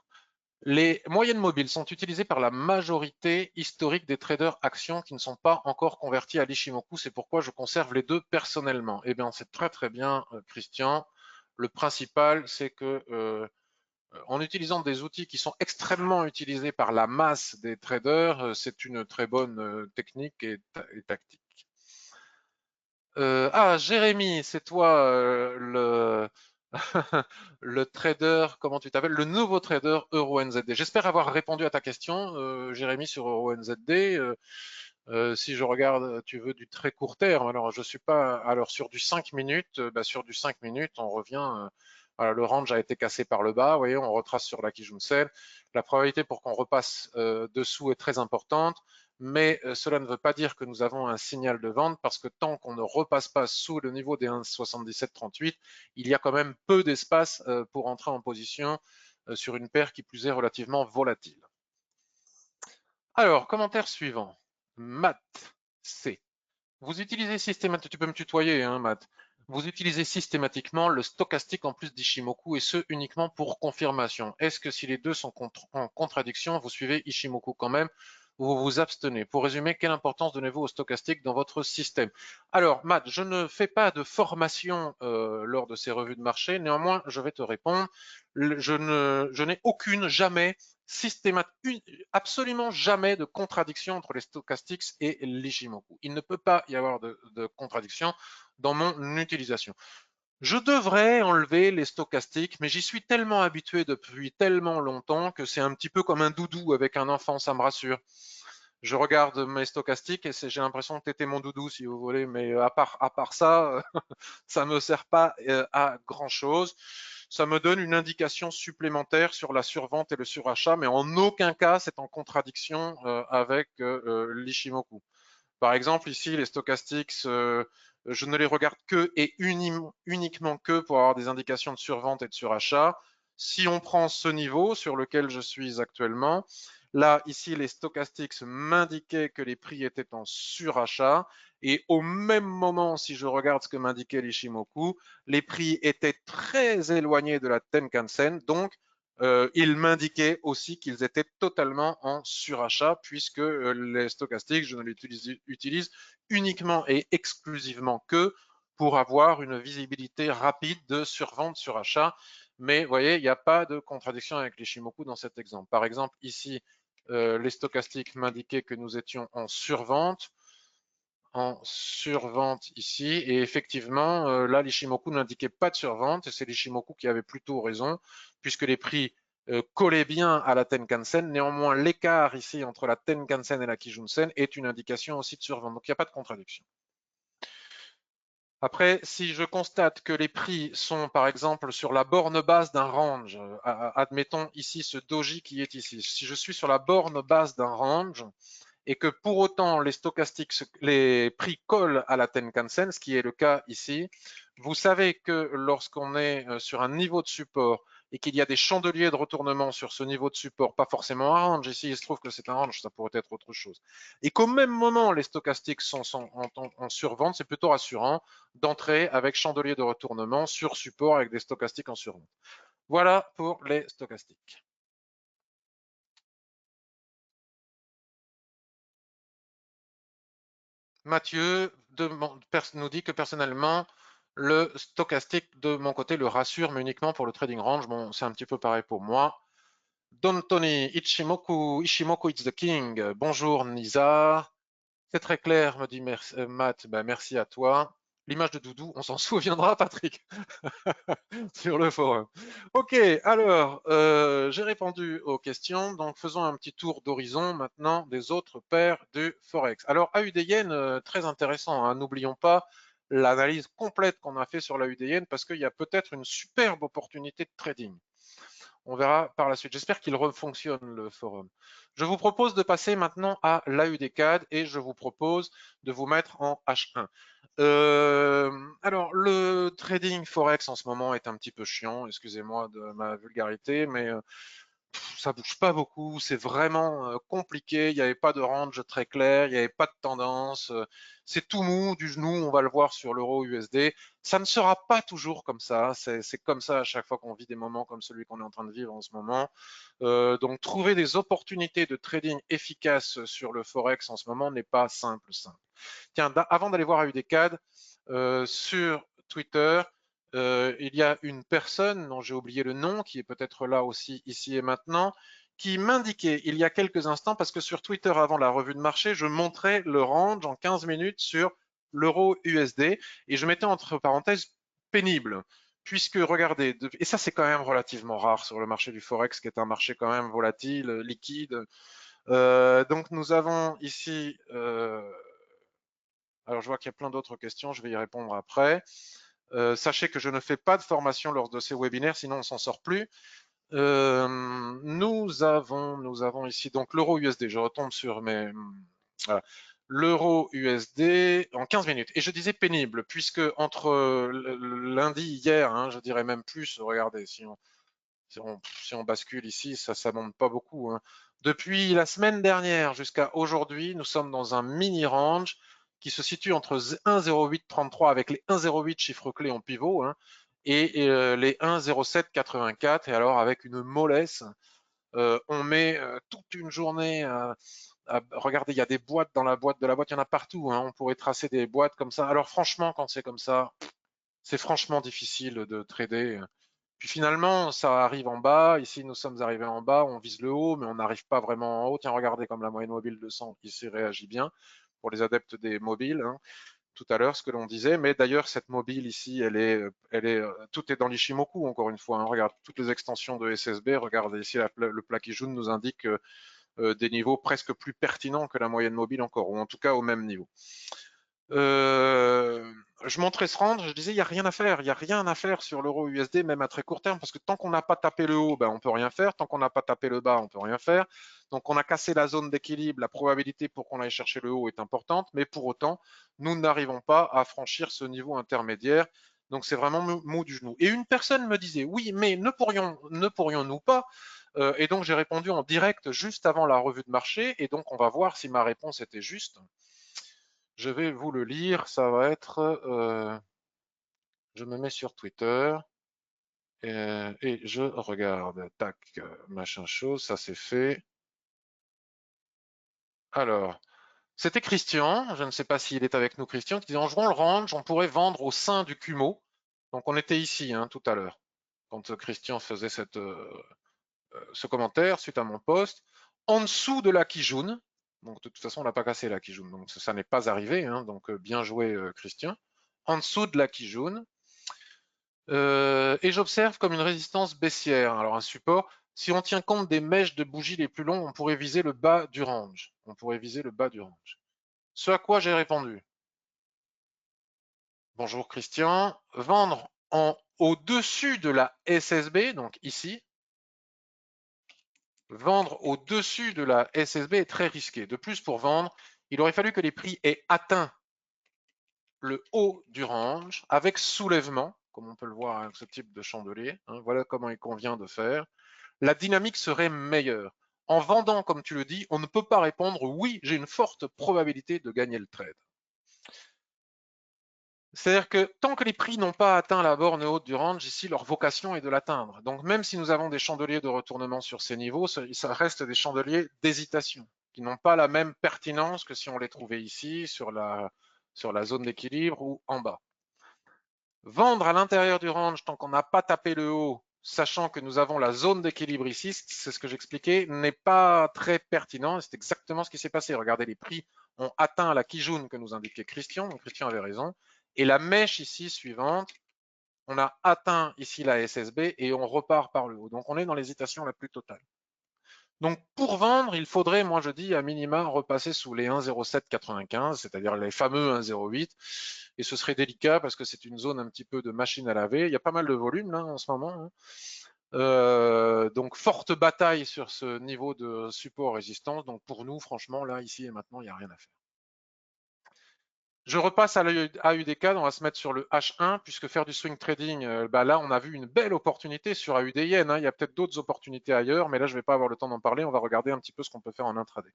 les moyennes mobiles sont utilisées par la majorité historique des traders actions qui ne sont pas encore convertis à l'Ishimoku. C'est pourquoi je conserve les deux personnellement. Eh bien, c'est très très bien, Christian. Le principal, c'est que en utilisant des outils qui sont extrêmement utilisés par la masse des traders, c'est une très bonne technique et tactique. Jérémy, c'est toi le trader, comment tu t'appelles? Le nouveau trader EuroNZD. J'espère avoir répondu à ta question, Jérémy, sur EuroNZD. Si je regarde, tu veux du très court terme. Alors, je suis pas. Alors, sur du 5 minutes, sur du 5 minutes, on revient. Voilà, le range a été cassé par le bas. Vous voyez, on retrace sur la Kijun-Sen. La probabilité pour qu'on repasse dessous est très importante, mais cela ne veut pas dire que nous avons un signal de vente parce que tant qu'on ne repasse pas sous le niveau des 1,7738, il y a quand même peu d'espace pour entrer en position sur une paire qui plus est relativement volatile. Alors, commentaire suivant. Matt C. Vous utilisez systématiquement, tu peux me tutoyer, hein, Matt. Vous utilisez systématiquement le stochastique en plus d'Ishimoku et ce uniquement pour confirmation. Est-ce que si les deux sont en contradiction, vous suivez Ishimoku quand même ou vous vous abstenez? Pour résumer, quelle importance donnez-vous au stochastique dans votre système? Alors, Matt, je ne fais pas de formation lors de ces revues de marché. Néanmoins, je vais te répondre. Je n'ai aucune, jamais, absolument jamais de contradiction entre les stochastiques et l'Ishimoku. Il ne peut pas y avoir de contradiction dans mon utilisation. Je devrais enlever les stochastiques, mais j'y suis tellement habitué depuis tellement longtemps que c'est un petit peu comme un doudou avec un enfant, ça me rassure. Je regarde mes stochastiques et j'ai l'impression que tu étais mon doudou, si vous voulez, mais à part ça, ça ne me sert pas à grand-chose. Ça me donne une indication supplémentaire sur la survente et le surachat, mais en aucun cas c'est en contradiction avec l'Ishimoku. Par exemple, ici, les stochastiques, je ne les regarde que et uniquement que pour avoir des indications de survente et de surachat. Si on prend ce niveau sur lequel je suis actuellement, là, ici, les stochastiques m'indiquaient que les prix étaient en surachat. Et au même moment, si je regarde ce que m'indiquait l'Ishimoku, les prix étaient très éloignés de la Tenkan-sen. Donc, il m'indiquait aussi qu'ils étaient totalement en surachat puisque les stochastiques, je ne les utilise uniquement et exclusivement que pour avoir une visibilité rapide de survente, surachat. Mais vous voyez, il n'y a pas de contradiction avec l'Ishimoku dans cet exemple. Par exemple, ici, les stochastiques m'indiquaient que nous étions en survente ici. Et effectivement, là, l'Ishimoku n'indiquait pas de survente. Et c'est l'Ishimoku qui avait plutôt raison, puisque les prix collaient bien à la Tenkan-sen. Néanmoins, l'écart ici entre la Tenkan-sen et la Kijun-sen est une indication aussi de survente. Donc, il n'y a pas de contradiction. Après, si je constate que les prix sont, par exemple, sur la borne basse d'un range, admettons ici ce doji qui est ici. Si je suis sur la borne basse d'un range, et que pour autant les stochastiques, les prix collent à la Tenkan-sen, ce qui est le cas ici, vous savez que lorsqu'on est sur un niveau de support et qu'il y a des chandeliers de retournement sur ce niveau de support, pas forcément un range, ici il se trouve que c'est un range, ça pourrait être autre chose, et qu'au même moment les stochastiques sont en survente, c'est plutôt rassurant d'entrer avec chandelier de retournement sur support avec des stochastiques en survente. Voilà pour les stochastiques. Mathieu nous dit que personnellement, le stochastique de mon côté le rassure, mais uniquement pour le trading range. Bon, c'est un petit peu pareil pour moi. Don Tony, Ishimoku it's the king. Bonjour Nizar. C'est très clair, me dit Matt. Ben, merci à toi. L'image de Doudou, on s'en souviendra, Patrick, sur le forum. Ok, alors, j'ai répondu aux questions. Donc, faisons un petit tour d'horizon maintenant des autres paires du Forex. Alors, AUD-Yen, très intéressant, hein. N'oublions pas l'analyse complète qu'on a fait sur l'AUD-Yen parce qu'il y a peut-être une superbe opportunité de trading. On verra par la suite. J'espère qu'il refonctionne le forum. Je vous propose de passer maintenant à l'AUD-CAD et je vous propose de vous mettre en H1. Alors, le trading Forex en ce moment est un petit peu chiant, excusez-moi de ma vulgarité, mais ça bouge pas beaucoup, c'est vraiment compliqué, il n'y avait pas de range très clair, il n'y avait pas de tendance, c'est tout mou du genou, on va le voir sur l'euro USD. Ça ne sera pas toujours comme ça, c'est comme ça à chaque fois qu'on vit des moments comme celui qu'on est en train de vivre en ce moment. Donc trouver des opportunités de trading efficaces sur le Forex en ce moment n'est pas simple. Tiens, avant d'aller voir AUDCAD, sur Twitter, il y a une personne dont j'ai oublié le nom, qui est peut-être là aussi, ici et maintenant, qui m'indiquait il y a quelques instants, parce que sur Twitter, avant la revue de marché, je montrais le range en 15 minutes sur l'euro USD, et je mettais entre parenthèses pénible, puisque regardez, et ça c'est quand même relativement rare sur le marché du Forex, qui est un marché quand même volatile, liquide. Donc nous avons ici... alors, je vois qu'il y a plein d'autres questions, je vais y répondre après. Sachez que je ne fais pas de formation lors de ces webinaires, sinon on ne s'en sort plus. Nous avons ici donc l'euro USD. Je retombe sur mes... Voilà. L'euro USD en 15 minutes. Et je disais pénible, puisque entre lundi, hier, hein, je dirais même plus, regardez, si on bascule ici, ça ne monte pas beaucoup, hein. Depuis la semaine dernière jusqu'à aujourd'hui, nous sommes dans un mini range qui se situe entre 1,0833 avec les 1,08 chiffres clés en pivot, hein, et les 1,0784. Et alors avec une mollesse, on met toute une journée regardez, il y a des boîtes dans la boîte de la boîte, il y en a partout, hein, on pourrait tracer des boîtes comme ça. Alors franchement, quand c'est comme ça, c'est franchement difficile de trader. Puis finalement, ça arrive en bas. Ici, nous sommes arrivés en bas. On vise le haut, mais on n'arrive pas vraiment en haut. Tiens, regardez comme la moyenne mobile de 100 ici réagit bien pour les adeptes des mobiles, hein. Tout à l'heure, ce que l'on disait. Mais d'ailleurs, cette mobile ici, tout est dans l'Ishimoku, encore une fois, hein. Regarde, toutes les extensions de SSB. Regardez ici, le plat qui jaune nous indique des niveaux presque plus pertinents que la moyenne mobile encore, ou en tout cas au même niveau. Je montrais ce range, je disais, il n'y a rien à faire. Il n'y a rien à faire sur l'euro USD, même à très court terme, parce que tant qu'on n'a pas tapé le haut, ben, on ne peut rien faire. Tant qu'on n'a pas tapé le bas, on ne peut rien faire. Donc, on a cassé la zone d'équilibre. La probabilité pour qu'on aille chercher le haut est importante, mais pour autant, nous n'arrivons pas à franchir ce niveau intermédiaire. Donc, c'est vraiment mou du genou. Et une personne me disait, oui, mais ne pourrions-nous pas et donc, j'ai répondu en direct juste avant la revue de marché. Et donc, on va voir si ma réponse était juste. Je vais vous le lire, ça va être, je me mets sur Twitter et je regarde, tac, machin chose, ça c'est fait. Alors, c'était Christian, je ne sais pas s'il est avec nous, Christian, qui disait en jouant le range, on pourrait vendre au sein du Kumo. Donc on était ici hein, tout à l'heure, quand Christian faisait ce commentaire suite à mon post, en dessous de la Kijun. Donc de toute façon, on n'a pas cassé la Kijun, donc ça n'est pas arrivé, hein, donc bien joué Christian. En dessous de la Kijun, et j'observe comme une résistance baissière. Alors un support, si on tient compte des mèches de bougies les plus longs, on pourrait viser le bas du range. On pourrait viser le bas du range. Ce à quoi j'ai répondu. Bonjour Christian. Vendre au-dessus de la SSB, donc ici, vendre au-dessus de la SSB est très risqué. De plus, pour vendre, il aurait fallu que les prix aient atteint le haut du range avec soulèvement, comme on peut le voir avec ce type de chandelier. Hein, voilà comment il convient de faire. La dynamique serait meilleure. En vendant, comme tu le dis, on ne peut pas répondre oui, j'ai une forte probabilité de gagner le trade. C'est-à-dire que tant que les prix n'ont pas atteint la borne haute du range, ici, leur vocation est de l'atteindre. Donc même si nous avons des chandeliers de retournement sur ces niveaux, ça reste des chandeliers d'hésitation, qui n'ont pas la même pertinence que si on les trouvait ici, sur la zone d'équilibre ou en bas. Vendre à l'intérieur du range tant qu'on n'a pas tapé le haut, sachant que nous avons la zone d'équilibre ici, c'est ce que j'expliquais, n'est pas très pertinent. C'est exactement ce qui s'est passé. Regardez, les prix ont atteint la Kijun que nous indiquait Christian. Donc Christian avait raison. Et la mèche ici suivante, on a atteint ici la SSB et on repart par le haut. Donc on est dans l'hésitation la plus totale. Donc pour vendre, il faudrait, moi je dis, à minima repasser sous les 1,0795, c'est-à-dire les fameux 1,08. Et ce serait délicat parce que c'est une zone un petit peu de machine à laver. Il y a pas mal de volume là en ce moment, hein. Donc forte bataille sur ce niveau de support résistance. Donc pour nous, franchement, là, ici et maintenant, il n'y a rien à faire. Je repasse à l'AUDK, on va se mettre sur le H1, puisque faire du swing trading, là, on a vu une belle opportunité sur AUD Yen, hein. Il y a peut-être d'autres opportunités ailleurs, mais là, je ne vais pas avoir le temps d'en parler. On va regarder un petit peu ce qu'on peut faire en intraday.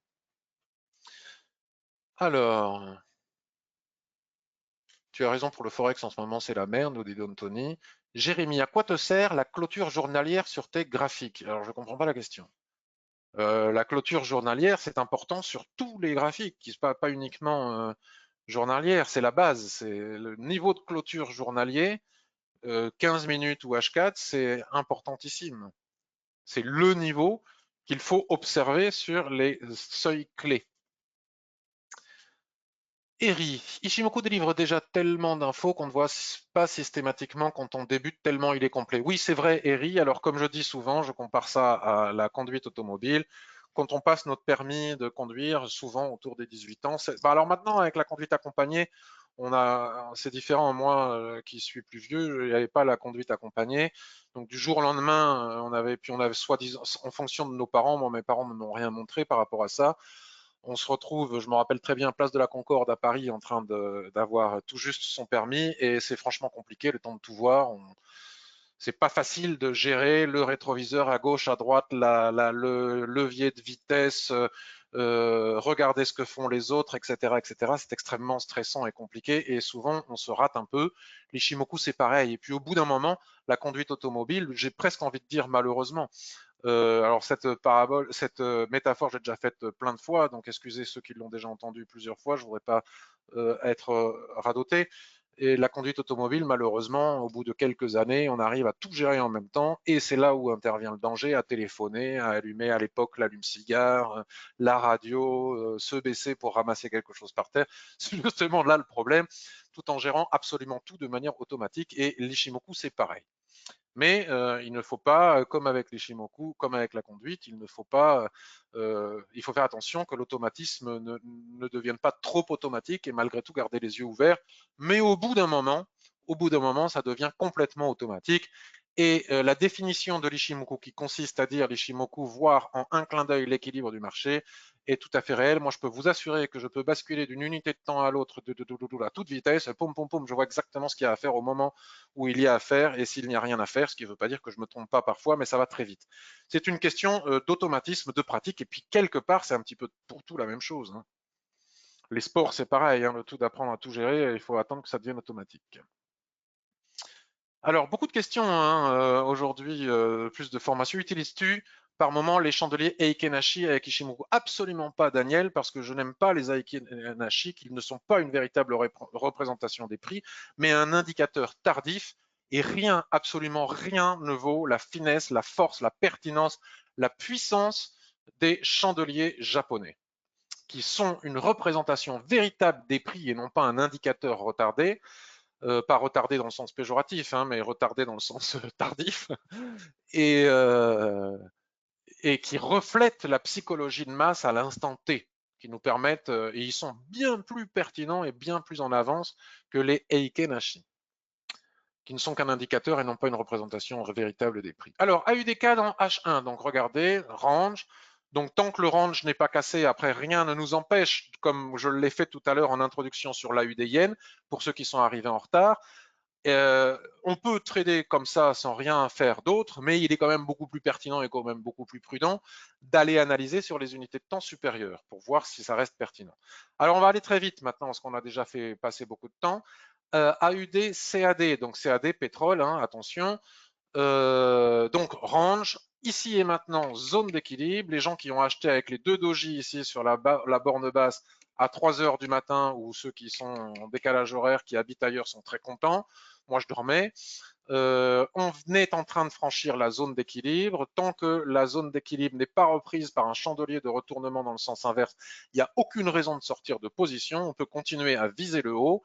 Alors, tu as raison, pour le Forex, en ce moment, c'est la merde, nous dit Don Tony. Jérémy, à quoi te sert la clôture journalière sur tes graphiques? Alors, je ne comprends pas la question. La clôture journalière, c'est important sur tous les graphiques, qui pas uniquement journalière, c'est la base, c'est le niveau de clôture journalier, 15 minutes ou H4, c'est importantissime. C'est le niveau qu'il faut observer sur les seuils clés. Eri, Ishimoku délivre déjà tellement d'infos qu'on ne voit pas systématiquement quand on débute tellement il est complet. Oui, c'est vrai, Eri. Alors, comme je dis souvent, je compare ça à la conduite automobile. Quand on passe notre permis de conduire, souvent autour des 18 ans, alors maintenant, avec la conduite accompagnée, c'est différent. Moi, qui suis plus vieux, il n'y avait pas la conduite accompagnée. Donc, du jour au lendemain, on avait soi-disant, en fonction de nos parents, moi, mes parents ne m'ont rien montré par rapport à ça. On se retrouve, je me rappelle très bien, place de la Concorde à Paris, en train d'avoir tout juste son permis, et c'est franchement compliqué, le temps de tout voir. C'est pas facile de gérer le rétroviseur à gauche, à droite, le levier de vitesse, regarder ce que font les autres, etc., etc. C'est extrêmement stressant et compliqué, et souvent on se rate un peu. L'Ishimoku, c'est pareil. Et puis au bout d'un moment, la conduite automobile, j'ai presque envie de dire malheureusement, alors cette métaphore, j'ai déjà faite plein de fois, donc excusez ceux qui l'ont déjà entendu plusieurs fois, je ne voudrais pas être radoté. Et la conduite automobile, malheureusement, au bout de quelques années, on arrive à tout gérer en même temps, et c'est là où intervient le danger, à téléphoner, à allumer à l'époque l'allume-cigare, la radio, se baisser pour ramasser quelque chose par terre. C'est justement là le problème, tout en gérant absolument tout de manière automatique, et l'Ishimoku, c'est pareil. Mais il ne faut pas, comme avec les Shimoku, comme avec la conduite, il faut faire attention que l'automatisme ne devienne pas trop automatique et malgré tout garder les yeux ouverts. Mais au bout d'un moment, ça devient complètement automatique. Et la définition de l'Ishimoku, qui consiste à dire l'Ishimoku voir en un clin d'œil l'équilibre du marché, est tout à fait réelle. Moi, je peux vous assurer que je peux basculer d'une unité de temps à l'autre à toute vitesse, poum, poum, poum, je vois exactement ce qu'il y a à faire au moment où il y a à faire et s'il n'y a rien à faire, ce qui ne veut pas dire que je ne me trompe pas parfois, mais ça va très vite. C'est une question d'automatisme, de pratique, et puis quelque part, c'est un petit peu pour tout la même chose, hein. Les sports, c'est pareil, hein, le tout d'apprendre à tout gérer, il faut attendre que ça devienne automatique. Alors, beaucoup de questions hein, aujourd'hui, plus de formation. Utilises-tu par moment les chandeliers Eikenashi avec Ishimoku? Absolument pas, Daniel, parce que je n'aime pas les Eikenashi, qu'ils ne sont pas une véritable représentation des prix, mais un indicateur tardif, et rien, absolument rien ne vaut la finesse, la force, la pertinence, la puissance des chandeliers japonais, qui sont une représentation véritable des prix et non pas un indicateur retardé. Pas retardé dans le sens péjoratif, hein, mais retardé dans le sens tardif, et, euh, et qui reflètent la psychologie de masse à l'instant T, qui nous permettent, et ils sont bien plus pertinents et bien plus en avance que les Eikenashi, qui ne sont qu'un indicateur et non pas une représentation véritable des prix. Alors, AUDK dans H1, donc regardez, range. Donc, tant que le range n'est pas cassé, après, rien ne nous empêche, comme je l'ai fait tout à l'heure en introduction sur l'AUD Yen, pour ceux qui sont arrivés en retard, on peut trader comme ça sans rien faire d'autre, mais il est quand même beaucoup plus pertinent et quand même beaucoup plus prudent d'aller analyser sur les unités de temps supérieures pour voir si ça reste pertinent. Alors on va aller très vite maintenant parce qu'on a déjà fait passer beaucoup de temps. AUD, CAD, donc CAD, pétrole, hein, attention. Donc range, ici et maintenant, zone d'équilibre. Les gens qui ont acheté avec les deux doji ici sur la borne basse à 3 heures du matin ou ceux qui sont en décalage horaire, qui habitent ailleurs sont très contents. Moi, je dormais. on est en train de franchir la zone d'équilibre. Tant que la zone d'équilibre n'est pas reprise par un chandelier de retournement dans le sens inverse, il n'y a aucune raison de sortir de position. On peut continuer à viser le haut.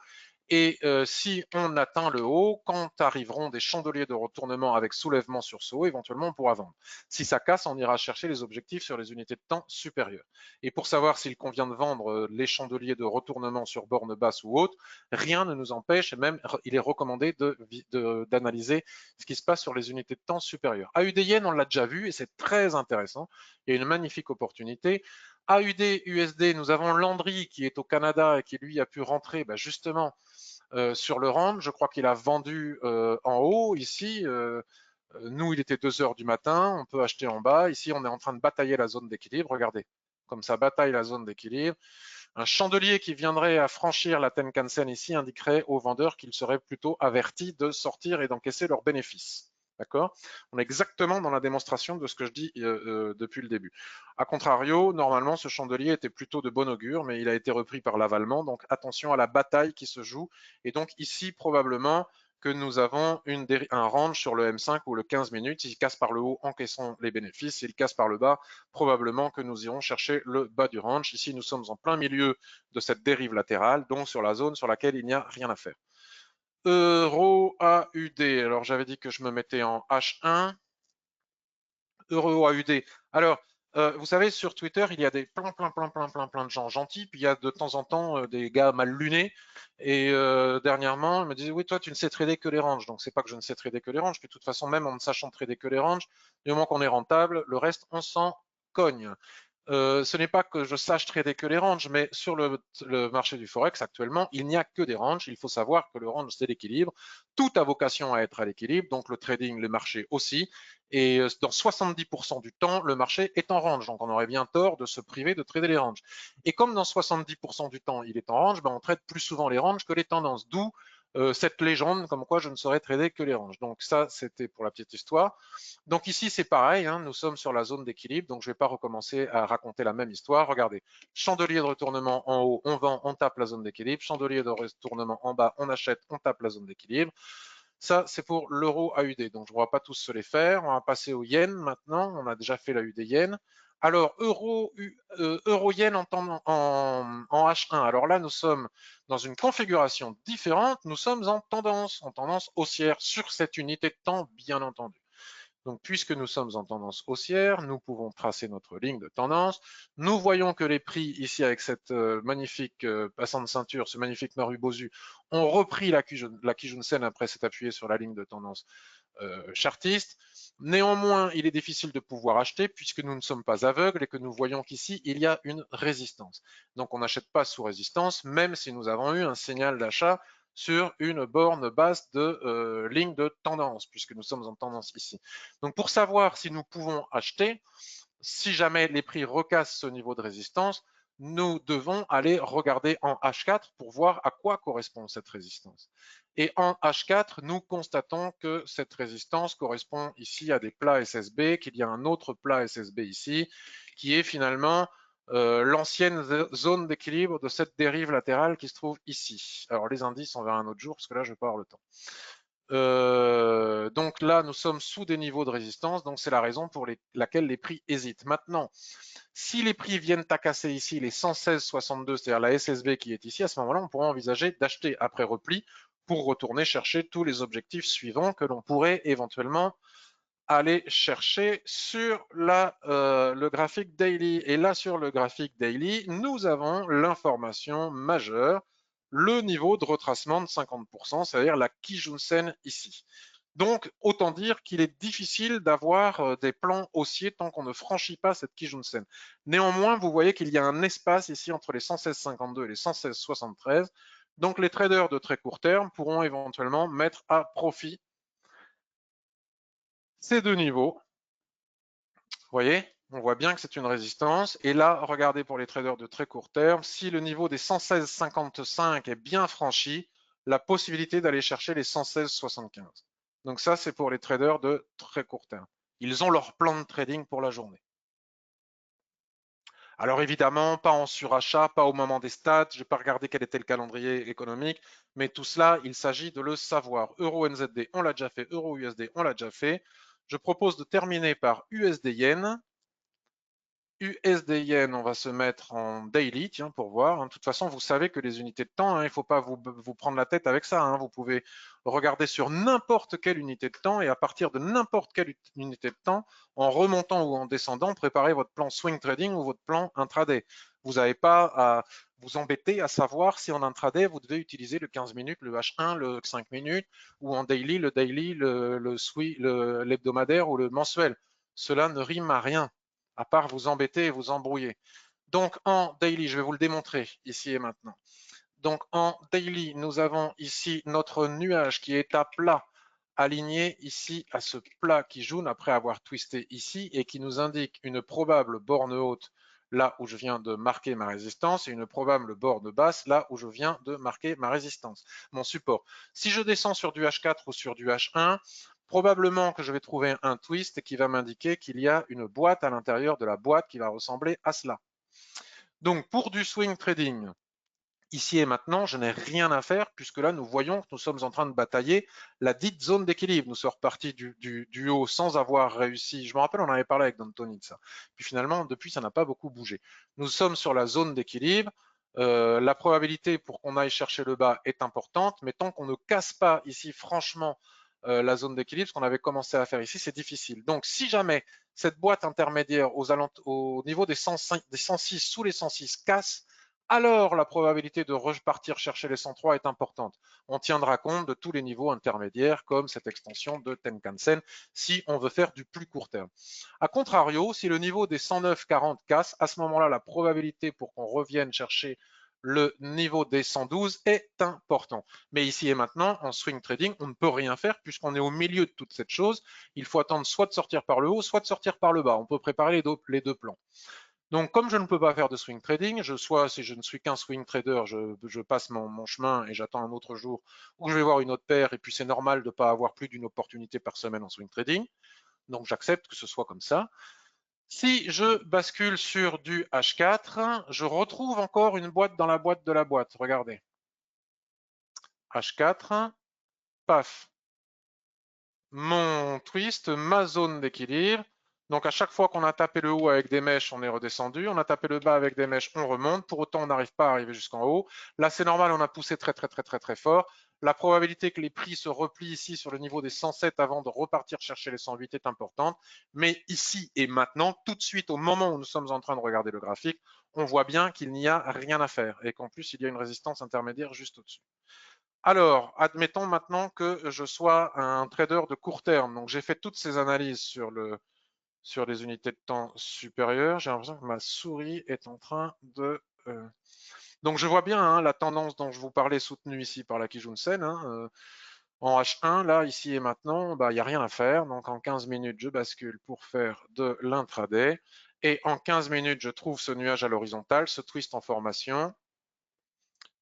Et si on atteint le haut, quand arriveront des chandeliers de retournement avec soulèvement sur ce haut, éventuellement on pourra vendre. Si ça casse, on ira chercher les objectifs sur les unités de temps supérieures. Et pour savoir s'il convient de vendre les chandeliers de retournement sur borne basse ou haute, rien ne nous empêche, et même il est recommandé d'analyser ce qui se passe sur les unités de temps supérieures. AUD Yen, on l'a déjà vu et c'est très intéressant. Il y a une magnifique opportunité. AUD USD, nous avons Landry qui est au Canada et qui lui a pu rentrer justement sur le range. Je crois qu'il a vendu en haut ici. Nous, il était 2 heures du matin. On peut acheter en bas. Ici, on est en train de batailler la zone d'équilibre. Regardez, comme ça bataille la zone d'équilibre. Un chandelier qui viendrait à franchir la Tenkan-sen ici indiquerait aux vendeurs qu'ils seraient plutôt avertis de sortir et d'encaisser leurs bénéfices. D'accord? On est exactement dans la démonstration de ce que je dis depuis le début. A contrario, normalement, ce chandelier était plutôt de bon augure, mais il a été repris par l'avalement. Donc, attention à la bataille qui se joue. Et donc, ici, probablement, que nous avons un range sur le M5 ou le 15 minutes. S'il casse par le haut, encaissons les bénéfices. S'il casse par le bas, probablement que nous irons chercher le bas du range. Ici, nous sommes en plein milieu de cette dérive latérale, donc sur la zone sur laquelle il n'y a rien à faire. Euro AUD. Alors, j'avais dit que je me mettais en H1. Euro AUD. Alors, vous savez, sur Twitter, il y a plein de gens gentils, puis il y a de temps en temps des gars mal lunés. Et dernièrement, ils me disaient, oui, toi, tu ne sais trader que les ranges. Donc, c'est pas que je ne sais trader que les ranges, puis de toute façon, même en ne sachant trader que les ranges, du moment qu'on est rentable, le reste, on s'en cogne. Ce n'est pas que je sache trader que les ranges, mais sur le marché du Forex actuellement, il n'y a que des ranges. Il faut savoir que le range, c'est l'équilibre. Tout a vocation à être à l'équilibre, donc le trading, le marché aussi. Et dans 70% du temps, le marché est en range. Donc on aurait bien tort de se priver de trader les ranges. Et comme dans 70% du temps, il est en range, on trade plus souvent les ranges que les tendances. D'où cette légende comme quoi je ne saurais trader que les ranges. Donc ça, c'était pour la petite histoire. Donc ici, c'est pareil, hein, nous sommes sur la zone d'équilibre, donc je ne vais pas recommencer à raconter la même histoire. Regardez, chandelier de retournement en haut, on vend, on tape la zone d'équilibre. Chandelier de retournement en bas, on achète, on tape la zone d'équilibre. Ça, c'est pour l'euro AUD, donc je ne vois pas tous se les faire. On va passer au yen maintenant, on a déjà fait la UD yen. Alors, euro-yen en H1. Alors là, nous sommes dans une configuration différente. Nous sommes en tendance haussière sur cette unité de temps, bien entendu. Donc, puisque nous sommes en tendance haussière, nous pouvons tracer notre ligne de tendance. Nous voyons que les prix, ici, avec cette magnifique passant de ceinture, ce magnifique Marubozu, ont repris la Kijun-sen après s'être appuyé sur la ligne de tendance chartiste. Néanmoins, il est difficile de pouvoir acheter puisque nous ne sommes pas aveugles et que nous voyons qu'ici, il y a une résistance. Donc, on n'achète pas sous résistance, même si nous avons eu un signal d'achat sur une borne basse de ligne de tendance, puisque nous sommes en tendance ici. Donc, pour savoir si nous pouvons acheter, si jamais les prix recassent ce niveau de résistance, nous devons aller regarder en H4 pour voir à quoi correspond cette résistance. Et en H4, nous constatons que cette résistance correspond ici à des plats SSB, qu'il y a un autre plat SSB ici, qui est finalement l'ancienne zone d'équilibre de cette dérive latérale qui se trouve ici. Alors les indices, on verra un autre jour, parce que là, je ne vais pas avoir le temps. Donc là, nous sommes sous des niveaux de résistance, donc c'est la raison pour laquelle les prix hésitent. Maintenant, si les prix viennent à casser ici les 116,62, c'est-à-dire la SSB qui est ici, à ce moment-là, on pourrait envisager d'acheter après repli pour retourner chercher tous les objectifs suivants que l'on pourrait éventuellement aller chercher sur le graphique daily. Et là, sur le graphique daily, nous avons l'information majeure, le niveau de retracement de 50%, c'est-à-dire la Kijun-sen ici. Donc, autant dire qu'il est difficile d'avoir des plans haussiers tant qu'on ne franchit pas cette Kijun-sen. Néanmoins, vous voyez qu'il y a un espace ici entre les 116,52 et les 116,73. Donc, les traders de très court terme pourront éventuellement mettre à profit ces deux niveaux. Vous voyez, on voit bien que c'est une résistance. Et là, regardez pour les traders de très court terme, si le niveau des 116,55 est bien franchi, la possibilité d'aller chercher les 116,75. Donc ça, c'est pour les traders de très court terme. Ils ont leur plan de trading pour la journée. Alors évidemment, pas en surachat, pas au moment des stats, je n'ai pas regardé quel était le calendrier économique, mais tout cela, il s'agit de le savoir. Euro NZD, on l'a déjà fait, Euro USD, on l'a déjà fait. Je propose de terminer par USD Yen. USD Yen, on va se mettre en daily, tiens, pour voir. De toute façon, vous savez que les unités de temps, il ne faut pas vous prendre la tête avec ça. Vous pouvez regarder sur n'importe quelle unité de temps et à partir de n'importe quelle unité de temps, en remontant ou en descendant, préparer votre plan swing trading ou votre plan intraday. Vous n'avez pas à vous embêter à savoir si en intraday, vous devez utiliser le 15 minutes, le H1, le 5 minutes, ou en daily, l'hebdomadaire ou le mensuel. Cela ne rime à rien à part vous embêter et vous embrouiller. Donc en daily, je vais vous le démontrer ici et maintenant. Donc en daily, nous avons ici notre nuage qui est à plat, aligné ici à ce plat qui jaune après avoir twisté ici et qui nous indique une probable borne haute là où je viens de marquer ma résistance et une probable borne basse là où je viens de marquer ma résistance, mon support. Si je descends sur du H4 ou sur du H1, probablement que je vais trouver un twist qui va m'indiquer qu'il y a une boîte à l'intérieur de la boîte qui va ressembler à cela. Donc pour du swing trading, ici et maintenant, je n'ai rien à faire puisque là, nous voyons que nous sommes en train de batailler la dite zone d'équilibre. Nous sommes repartis du haut sans avoir réussi. Je me rappelle, on avait parlé avec D'Antoni de ça. Puis finalement, depuis, ça n'a pas beaucoup bougé. Nous sommes sur la zone d'équilibre. La probabilité pour qu'on aille chercher le bas est importante, mais tant qu'on ne casse pas ici franchement la zone d'équilibre, ce qu'on avait commencé à faire ici, c'est difficile. Donc si jamais cette boîte intermédiaire au niveau des 106, sous les 106 casse, alors la probabilité de repartir chercher les 103 est importante. On tiendra compte de tous les niveaux intermédiaires comme cette extension de Tenkan-sen si on veut faire du plus court terme. A contrario, si le niveau des 109,40 casse, à ce moment-là, la probabilité pour qu'on revienne chercher le niveau des 112 est important. Mais ici et maintenant, en swing trading, on ne peut rien faire puisqu'on est au milieu de toute cette chose. Il faut attendre soit de sortir par le haut, soit de sortir par le bas. On peut préparer les deux plans. Donc, comme je ne peux pas faire de swing trading, soit si je ne suis qu'un swing trader, je passe mon chemin et j'attends un autre jour où je vais voir une autre paire et puis c'est normal de ne pas avoir plus d'une opportunité par semaine en swing trading. Donc, j'accepte que ce soit comme ça. Si je bascule sur du H4, je retrouve encore une boîte dans la boîte de la boîte. Regardez. H4, paf. Mon twist, ma zone d'équilibre. Donc à chaque fois qu'on a tapé le haut avec des mèches, on est redescendu. On a tapé le bas avec des mèches, on remonte. Pour autant, on n'arrive pas à arriver jusqu'en haut. Là, c'est normal, on a poussé très fort. La probabilité que les prix se replient ici sur le niveau des 107 avant de repartir chercher les 108 est importante. Mais ici et maintenant, tout de suite, au moment où nous sommes en train de regarder le graphique, on voit bien qu'il n'y a rien à faire et qu'en plus, il y a une résistance intermédiaire juste au-dessus. Alors, admettons maintenant que je sois un trader de court terme. Donc, j'ai fait toutes ces analyses sur les unités de temps supérieures. J'ai l'impression que ma souris est en train de... Donc, je vois bien la tendance dont je vous parlais soutenue ici par la Kijun-sen. En H1, là, ici et maintenant, il n'y a rien à faire. Donc, en 15 minutes, je bascule pour faire de l'intraday. Et en 15 minutes, je trouve ce nuage à l'horizontale, ce twist en formation.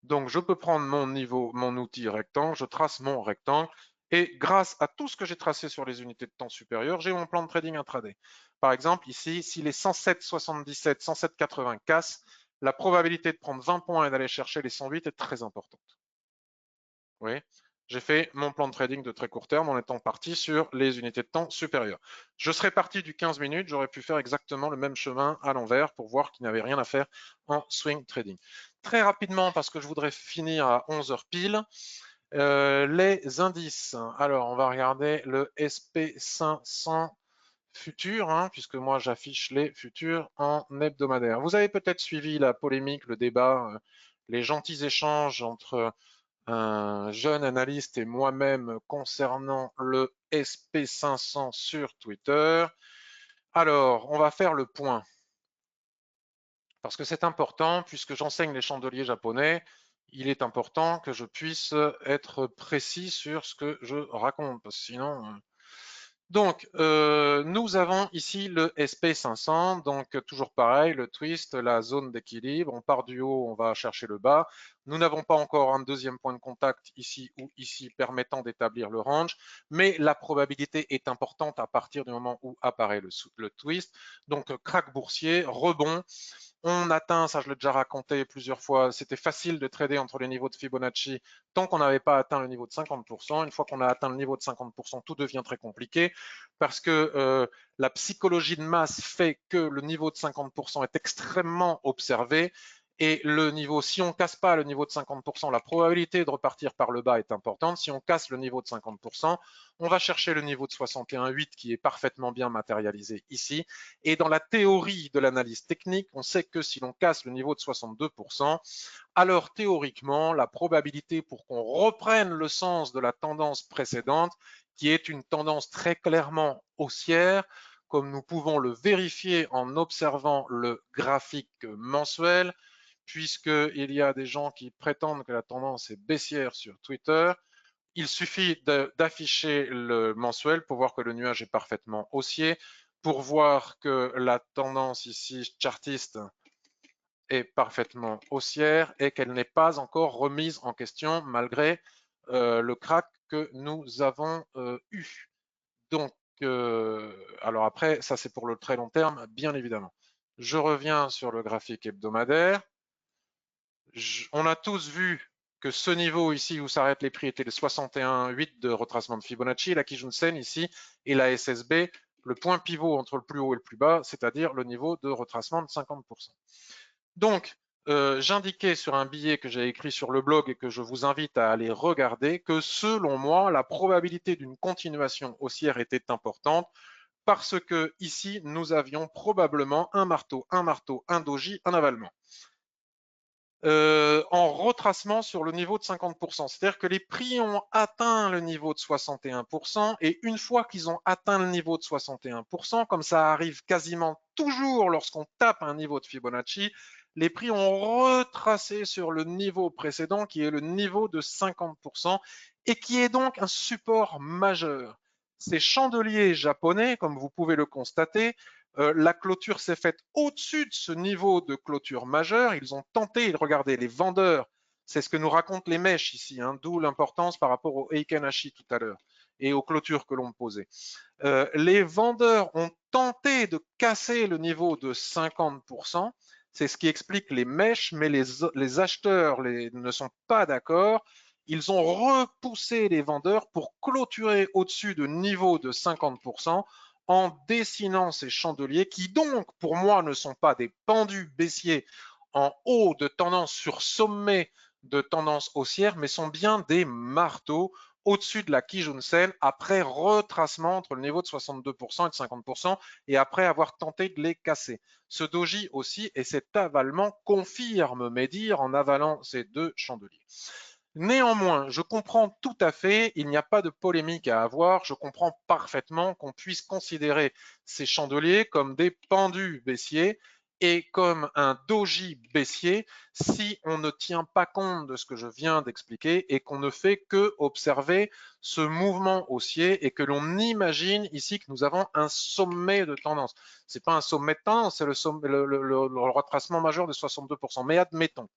Donc, je peux prendre mon outil rectangle, je trace mon rectangle et grâce à tout ce que j'ai tracé sur les unités de temps supérieures, j'ai mon plan de trading intraday. Par exemple, ici, si les 107,77, 107,80 cassent, la probabilité de prendre 20 points et d'aller chercher les 108 est très importante. Vous voyez, j'ai fait mon plan de trading de très court terme en étant parti sur les unités de temps supérieures. Je serais parti du 15 minutes, j'aurais pu faire exactement le même chemin à l'envers pour voir qu'il n'y avait rien à faire en swing trading. Très rapidement, parce que je voudrais finir à 11 heures pile, les indices. Alors, on va regarder le SP500 futur, puisque moi j'affiche les futurs en hebdomadaire. Vous avez peut-être suivi la polémique, le débat, les gentils échanges entre un jeune analyste et moi-même concernant le SP500 sur Twitter. Alors, on va faire le point parce que c'est important puisque j'enseigne les chandeliers japonais. Il est important que je puisse être précis sur ce que je raconte parce que sinon donc, nous avons ici le SP500, donc toujours pareil, le twist, la zone d'équilibre, on part du haut, on va chercher le bas. Nous n'avons pas encore un deuxième point de contact ici ou ici permettant d'établir le range, mais la probabilité est importante à partir du moment où apparaît le twist. Donc, crack boursier, rebond, On atteint, ça je l'ai déjà raconté plusieurs fois, c'était facile de trader entre les niveaux de Fibonacci tant qu'on n'avait pas atteint le niveau de 50%. Une fois qu'on a atteint le niveau de 50%, tout devient très compliqué parce que la psychologie de masse fait que le niveau de 50% est extrêmement observé. Et le niveau, si on ne casse pas le niveau de 50%, la probabilité de repartir par le bas est importante. Si on casse le niveau de 50%, on va chercher le niveau de 61,8 qui est parfaitement bien matérialisé ici. Et dans la théorie de l'analyse technique, on sait que si l'on casse le niveau de 62%, alors théoriquement, la probabilité pour qu'on reprenne le sens de la tendance précédente, qui est une tendance très clairement haussière, comme nous pouvons le vérifier en observant le graphique mensuel, puisqu'il y a des gens qui prétendent que la tendance est baissière sur Twitter. Il suffit d'afficher le mensuel pour voir que le nuage est parfaitement haussier, pour voir que la tendance ici chartiste est parfaitement haussière et qu'elle n'est pas encore remise en question malgré le crack que nous avons eu. Donc, alors après, ça c'est pour le très long terme, bien évidemment. Je reviens sur le graphique hebdomadaire. On a tous vu que ce niveau ici où s'arrêtent les prix était le 61,8 de retracement de Fibonacci, la Kijun-sen ici et la SSB, le point pivot entre le plus haut et le plus bas, c'est-à-dire le niveau de retracement de 50%. Donc, j'indiquais sur un billet que j'ai écrit sur le blog et que je vous invite à aller regarder que selon moi, la probabilité d'une continuation haussière était importante parce que ici, nous avions probablement un marteau, un doji, un avalement. En retracement sur le niveau de 50%. C'est-à-dire que les prix ont atteint le niveau de 61% et une fois qu'ils ont atteint le niveau de 61%, comme ça arrive quasiment toujours lorsqu'on tape un niveau de Fibonacci, les prix ont retracé sur le niveau précédent qui est le niveau de 50% et qui est donc un support majeur. Ces chandeliers japonais, comme vous pouvez le constater, la clôture s'est faite au-dessus de ce niveau de clôture majeur. Ils ont tenté, regardez, les vendeurs, c'est ce que nous racontent les mèches ici, hein, d'où l'importance par rapport au Heiken Ashi tout à l'heure et aux clôtures que l'on posait. Les vendeurs ont tenté de casser le niveau de 50%, c'est ce qui explique les mèches, mais les acheteurs ne sont pas d'accord. Ils ont repoussé les vendeurs pour clôturer au-dessus de niveau de 50% en dessinant ces chandeliers qui donc pour moi ne sont pas des pendus baissiers en haut de tendance sur sommet de tendance haussière, mais sont bien des marteaux au-dessus de la Kijun-sen après retracement entre le niveau de 62% et de 50% et après avoir tenté de les casser. Ce doji aussi et cet avalement confirme mes dires en avalant ces deux chandeliers. Néanmoins, je comprends tout à fait, il n'y a pas de polémique à avoir, je comprends parfaitement qu'on puisse considérer ces chandeliers comme des pendus baissiers et comme un doji baissier si on ne tient pas compte de ce que je viens d'expliquer et qu'on ne fait que observer ce mouvement haussier et que l'on imagine ici que nous avons un sommet de tendance. Ce n'est pas un sommet de tendance, c'est le retracement majeur de 62%, mais admettons.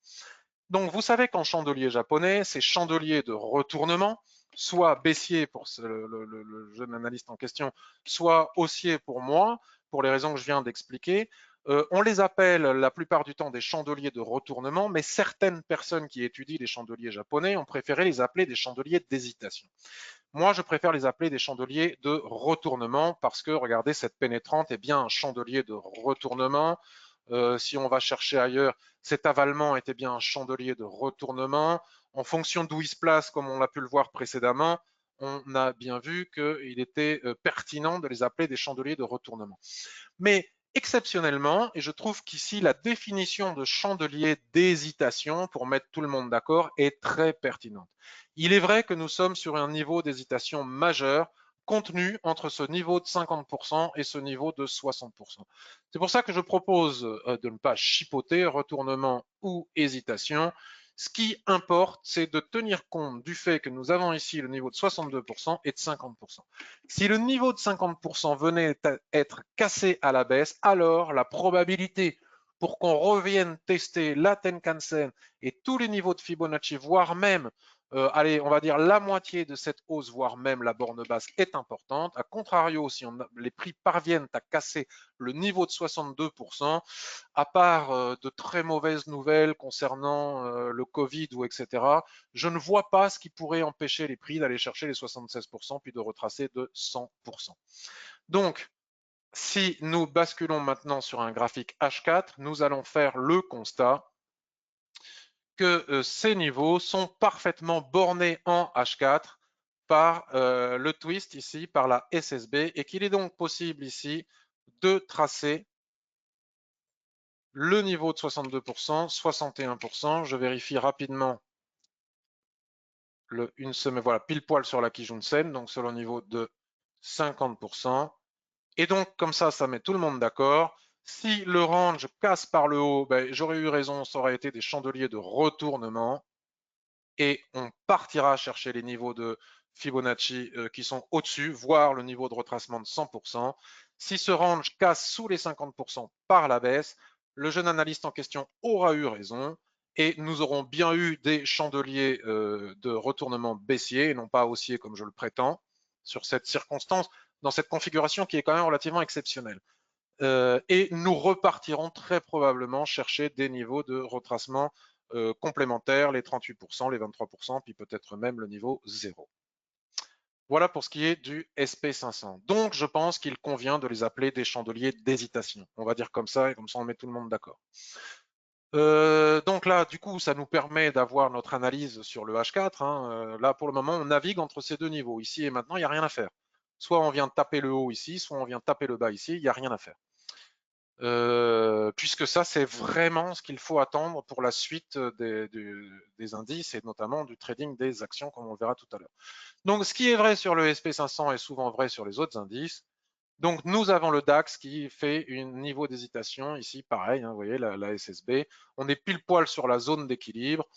Donc, vous savez qu'en chandelier japonais, ces chandeliers de retournement, soit baissier pour le jeune analyste en question, soit haussier pour moi, pour les raisons que je viens d'expliquer, on les appelle la plupart du temps des chandeliers de retournement, mais certaines personnes qui étudient les chandeliers japonais ont préféré les appeler des chandeliers d'hésitation. Moi, je préfère les appeler des chandeliers de retournement parce que, regardez, cette pénétrante est bien un chandelier de retournement. Si on va chercher ailleurs, cet avalement était bien un chandelier de retournement. En fonction d'où il se place, comme on l'a pu le voir précédemment, on a bien vu qu'il était pertinent de les appeler des chandeliers de retournement. Mais exceptionnellement, et je trouve qu'ici la définition de chandelier d'hésitation, pour mettre tout le monde d'accord, est très pertinente. Il est vrai que nous sommes sur un niveau d'hésitation majeur contenu entre ce niveau de 50% et ce niveau de 60%. C'est pour ça que je propose de ne pas chipoter retournement ou hésitation. Ce qui importe, c'est de tenir compte du fait que nous avons ici le niveau de 62% et de 50%. Si le niveau de 50% venait à être cassé à la baisse, alors la probabilité pour qu'on revienne tester la Tenkan-sen et tous les niveaux de Fibonacci, voire même allez, on va dire la moitié de cette hausse, voire même la borne basse est importante. A contrario, si les prix parviennent à casser le niveau de 62%, à part de très mauvaises nouvelles concernant le Covid ou etc., je ne vois pas ce qui pourrait empêcher les prix d'aller chercher les 76% puis de retracer de 100%. Donc, si nous basculons maintenant sur un graphique H4, nous allons faire le constat que ces niveaux sont parfaitement bornés en H4 par le twist ici, par la SSB, et qu'il est donc possible ici de tracer le niveau de 62%, 61%. Je vérifie rapidement une semaine, voilà, pile poil sur la Kijun-sen, donc sur le niveau de 50%. Et donc, comme ça met tout le monde d'accord. Si le range casse par le haut, ben, j'aurais eu raison, ça aurait été des chandeliers de retournement. Et on partira chercher les niveaux de Fibonacci qui sont au-dessus, voire le niveau de retracement de 100%. Si ce range casse sous les 50% par la baisse, le jeune analyste en question aura eu raison et nous aurons bien eu des chandeliers de retournement baissier et non pas haussier comme je le prétends sur cette circonstance, dans cette configuration qui est quand même relativement exceptionnelle. Et nous repartirons très probablement chercher des niveaux de retracement complémentaires, les 38%, les 23%, puis peut-être même le niveau 0. Voilà pour ce qui est du SP500. Donc, je pense qu'il convient de les appeler des chandeliers d'hésitation. On va dire comme ça, et comme ça, on met tout le monde d'accord. Donc là, du coup, ça nous permet d'avoir notre analyse sur le H4. Hein. Là, pour le moment, on navigue entre ces deux niveaux. Ici et maintenant, il n'y a rien à faire. Soit on vient de taper le haut ici, soit on vient de taper le bas ici, il n'y a rien à faire. Puisque ça, c'est vraiment ce qu'il faut attendre pour la suite des indices et notamment du trading des actions, comme on le verra tout à l'heure. Donc, ce qui est vrai sur le SP500 est souvent vrai sur les autres indices. Donc, nous avons le DAX qui fait un niveau d'hésitation ici, pareil, hein, vous voyez, la SSB. On est pile poil sur la zone d'équilibre.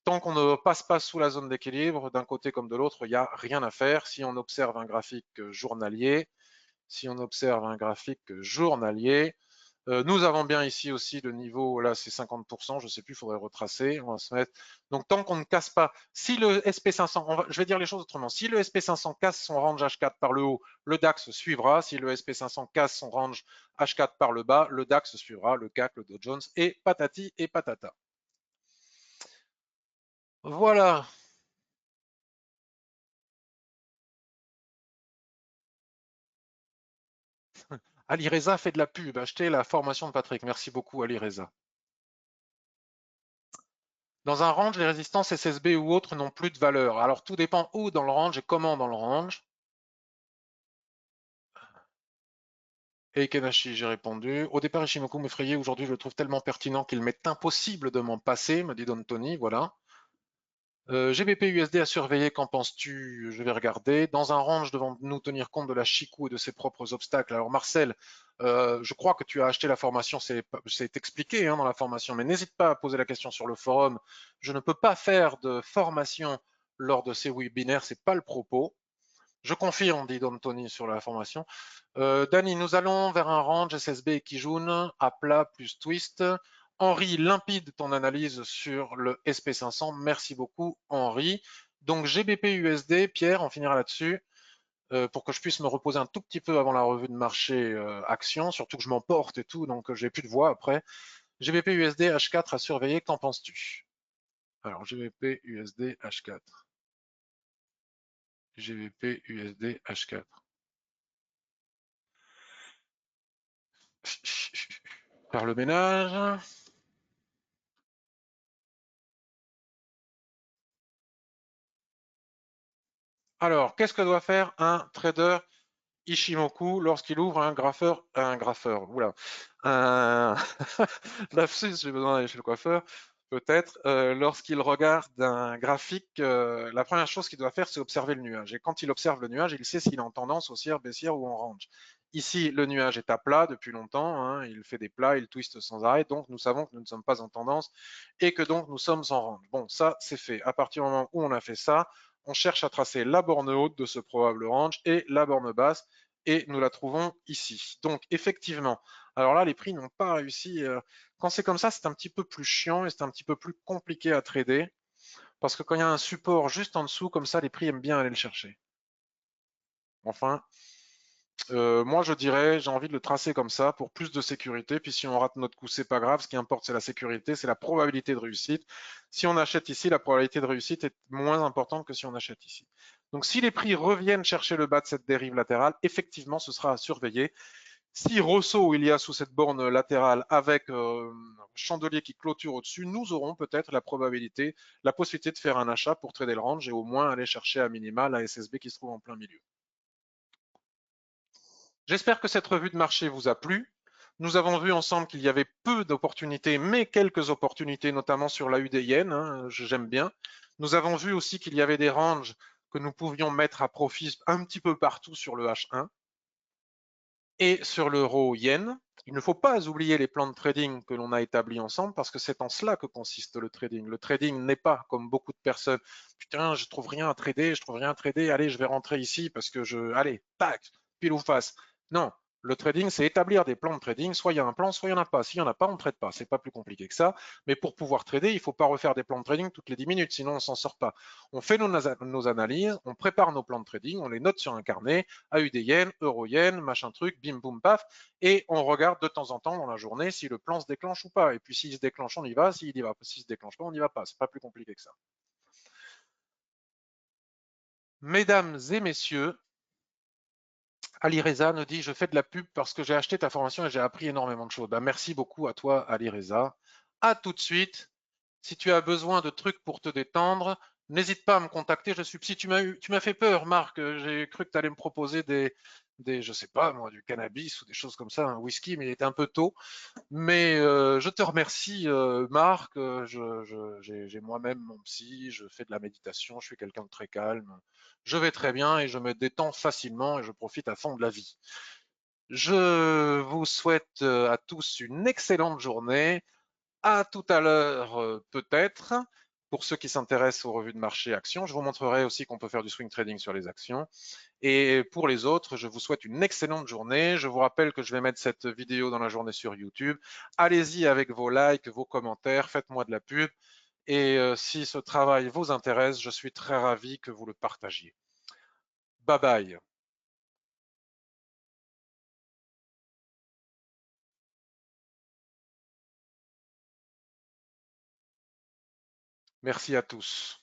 Tant qu'on ne passe pas sous la zone d'équilibre, d'un côté comme de l'autre, il n'y a rien à faire. Si on observe un graphique journalier, nous avons bien ici aussi le niveau, là c'est 50%, je ne sais plus, il faudrait retracer, on va se mettre. Donc tant qu'on ne casse pas, si le SP500, je vais dire les choses autrement, si le SP500 casse son range H4 par le haut, le DAX suivra, si le SP500 casse son range H4 par le bas, le DAX suivra, le CAC, le Dow Jones et patati et patata. Voilà. Ali Reza fait de la pub, achetez la formation de Patrick, merci beaucoup Ali Reza. Dans un range, les résistances SSB ou autres n'ont plus de valeur. Alors tout dépend où dans le range et comment dans le range. Et Kenashi, j'ai répondu. Au départ, Ishimoku m'effrayait. Aujourd'hui, je le trouve tellement pertinent qu'il m'est impossible de m'en passer, me dit Don Tony. Voilà. GBP USD à surveiller, qu'en penses-tu? Je vais regarder. Dans un range, devons-nous tenir compte de la Chikou et de ses propres obstacles? Alors Marcel, je crois que tu as acheté la formation, c'est expliqué hein, dans la formation, mais n'hésite pas à poser la question sur le forum. Je ne peux pas faire de formation lors de ces webinaires, c'est pas le propos. Je confirme, dit Don Tony sur la formation. Dani, nous allons vers un range SSB et Kijun à plat plus twist. Henri, limpide ton analyse sur le SP500. Merci beaucoup, Henri. Donc GBP USD, Pierre, on finira là-dessus pour que je puisse me reposer un tout petit peu avant la revue de marché action, surtout que je m'emporte et tout, donc j'ai plus de voix après. GBP USD H4 à surveiller, qu'en penses-tu? Alors GBP USD H4. GBP USD H4. Faire le ménage. Alors, qu'est-ce que doit faire un trader Ishimoku lorsqu'il ouvre un graffeur, oula, un lapsus, j'ai besoin d'aller chez le coiffeur, peut-être, lorsqu'il regarde un graphique, la première chose qu'il doit faire, c'est observer le nuage. Et quand il observe le nuage, il sait s'il est en tendance haussière, baissière ou en range. Ici, le nuage est à plat depuis longtemps, hein, il fait des plats, il twiste sans arrêt, donc nous savons que nous ne sommes pas en tendance et que donc nous sommes en range. Bon, ça, c'est fait. À partir du moment où on a fait ça, on cherche à tracer la borne haute de ce probable range et la borne basse, et nous la trouvons ici. Donc effectivement, alors là, les prix n'ont pas réussi. Quand c'est comme ça, c'est un petit peu plus chiant et c'est un petit peu plus compliqué à trader Parce que quand il y a un support juste en dessous, comme ça, les prix aiment bien aller le chercher. Enfin, moi je dirais, j'ai envie de le tracer comme ça pour plus de sécurité. Puis si on rate notre coup, c'est pas grave. Ce qui importe, c'est la sécurité, c'est la probabilité de réussite. Si on achète ici, la probabilité de réussite est moins importante que si on achète ici. Donc si les prix reviennent chercher le bas de cette dérive latérale, effectivement, ce sera à surveiller. Si Rosso il y a sous cette borne latérale avec chandelier qui clôture au-dessus, nous aurons peut-être la probabilité, la possibilité de faire un achat pour trader le range et au moins aller chercher à minima la SSB qui se trouve en plein milieu. J'espère que cette revue de marché vous a plu. Nous avons vu ensemble qu'il y avait peu d'opportunités, mais quelques opportunités, notamment sur la UDN, hein, j'aime bien. Nous avons vu aussi qu'il y avait des ranges que nous pouvions mettre à profit un petit peu partout sur le H1 et sur l'euro yen. Il ne faut pas oublier les plans de trading que l'on a établis ensemble parce que c'est en cela que consiste le trading. Le trading n'est pas comme beaucoup de personnes. Putain, je trouve rien à trader, je trouve rien à trader. Allez, je vais rentrer ici parce que allez, tac, pile ou face. Non, le trading, c'est établir des plans de trading. Soit il y a un plan, soit il n'y en a pas. S'il n'y en a pas, on ne trade pas. C'est pas plus compliqué que ça. Mais pour pouvoir trader, il ne faut pas refaire des plans de trading toutes les 10 minutes, sinon on s'en sort pas. On fait nos analyses, on prépare nos plans de trading, on les note sur un carnet, AUD-Yen, Euro-Yen, machin truc, bim boum paf, et on regarde de temps en temps dans la journée si le plan se déclenche ou pas. Et puis s'il se déclenche, on y va, s'il y va, s'il se déclenche pas, on n'y va pas. C'est pas plus compliqué que ça. Mesdames et messieurs, Ali Reza nous dit je fais de la pub parce que j'ai acheté ta formation et j'ai appris énormément de choses. Ben, merci beaucoup à toi, Ali Reza. À tout de suite. Si tu as besoin de trucs pour te détendre, n'hésite pas à me contacter. Je suis psy. Tu m'as fait peur, Marc. J'ai cru que tu allais me proposer je sais pas moi, du cannabis ou des choses comme ça, un whisky, mais il était un peu tôt. Mais je te remercie, Marc. J'ai moi-même mon psy. Je fais de la méditation. Je suis quelqu'un de très calme. Je vais très bien et je me détends facilement et je profite à fond de la vie. Je vous souhaite à tous une excellente journée. À tout à l'heure, peut-être. Pour ceux qui s'intéressent aux revues de marché actions, je vous montrerai aussi qu'on peut faire du swing trading sur les actions. Et pour les autres, je vous souhaite une excellente journée. Je vous rappelle que je vais mettre cette vidéo dans la journée sur YouTube. Allez-y avec vos likes, vos commentaires, faites-moi de la pub. Et si ce travail vous intéresse, je suis très ravi que vous le partagiez. Bye bye. Merci à tous.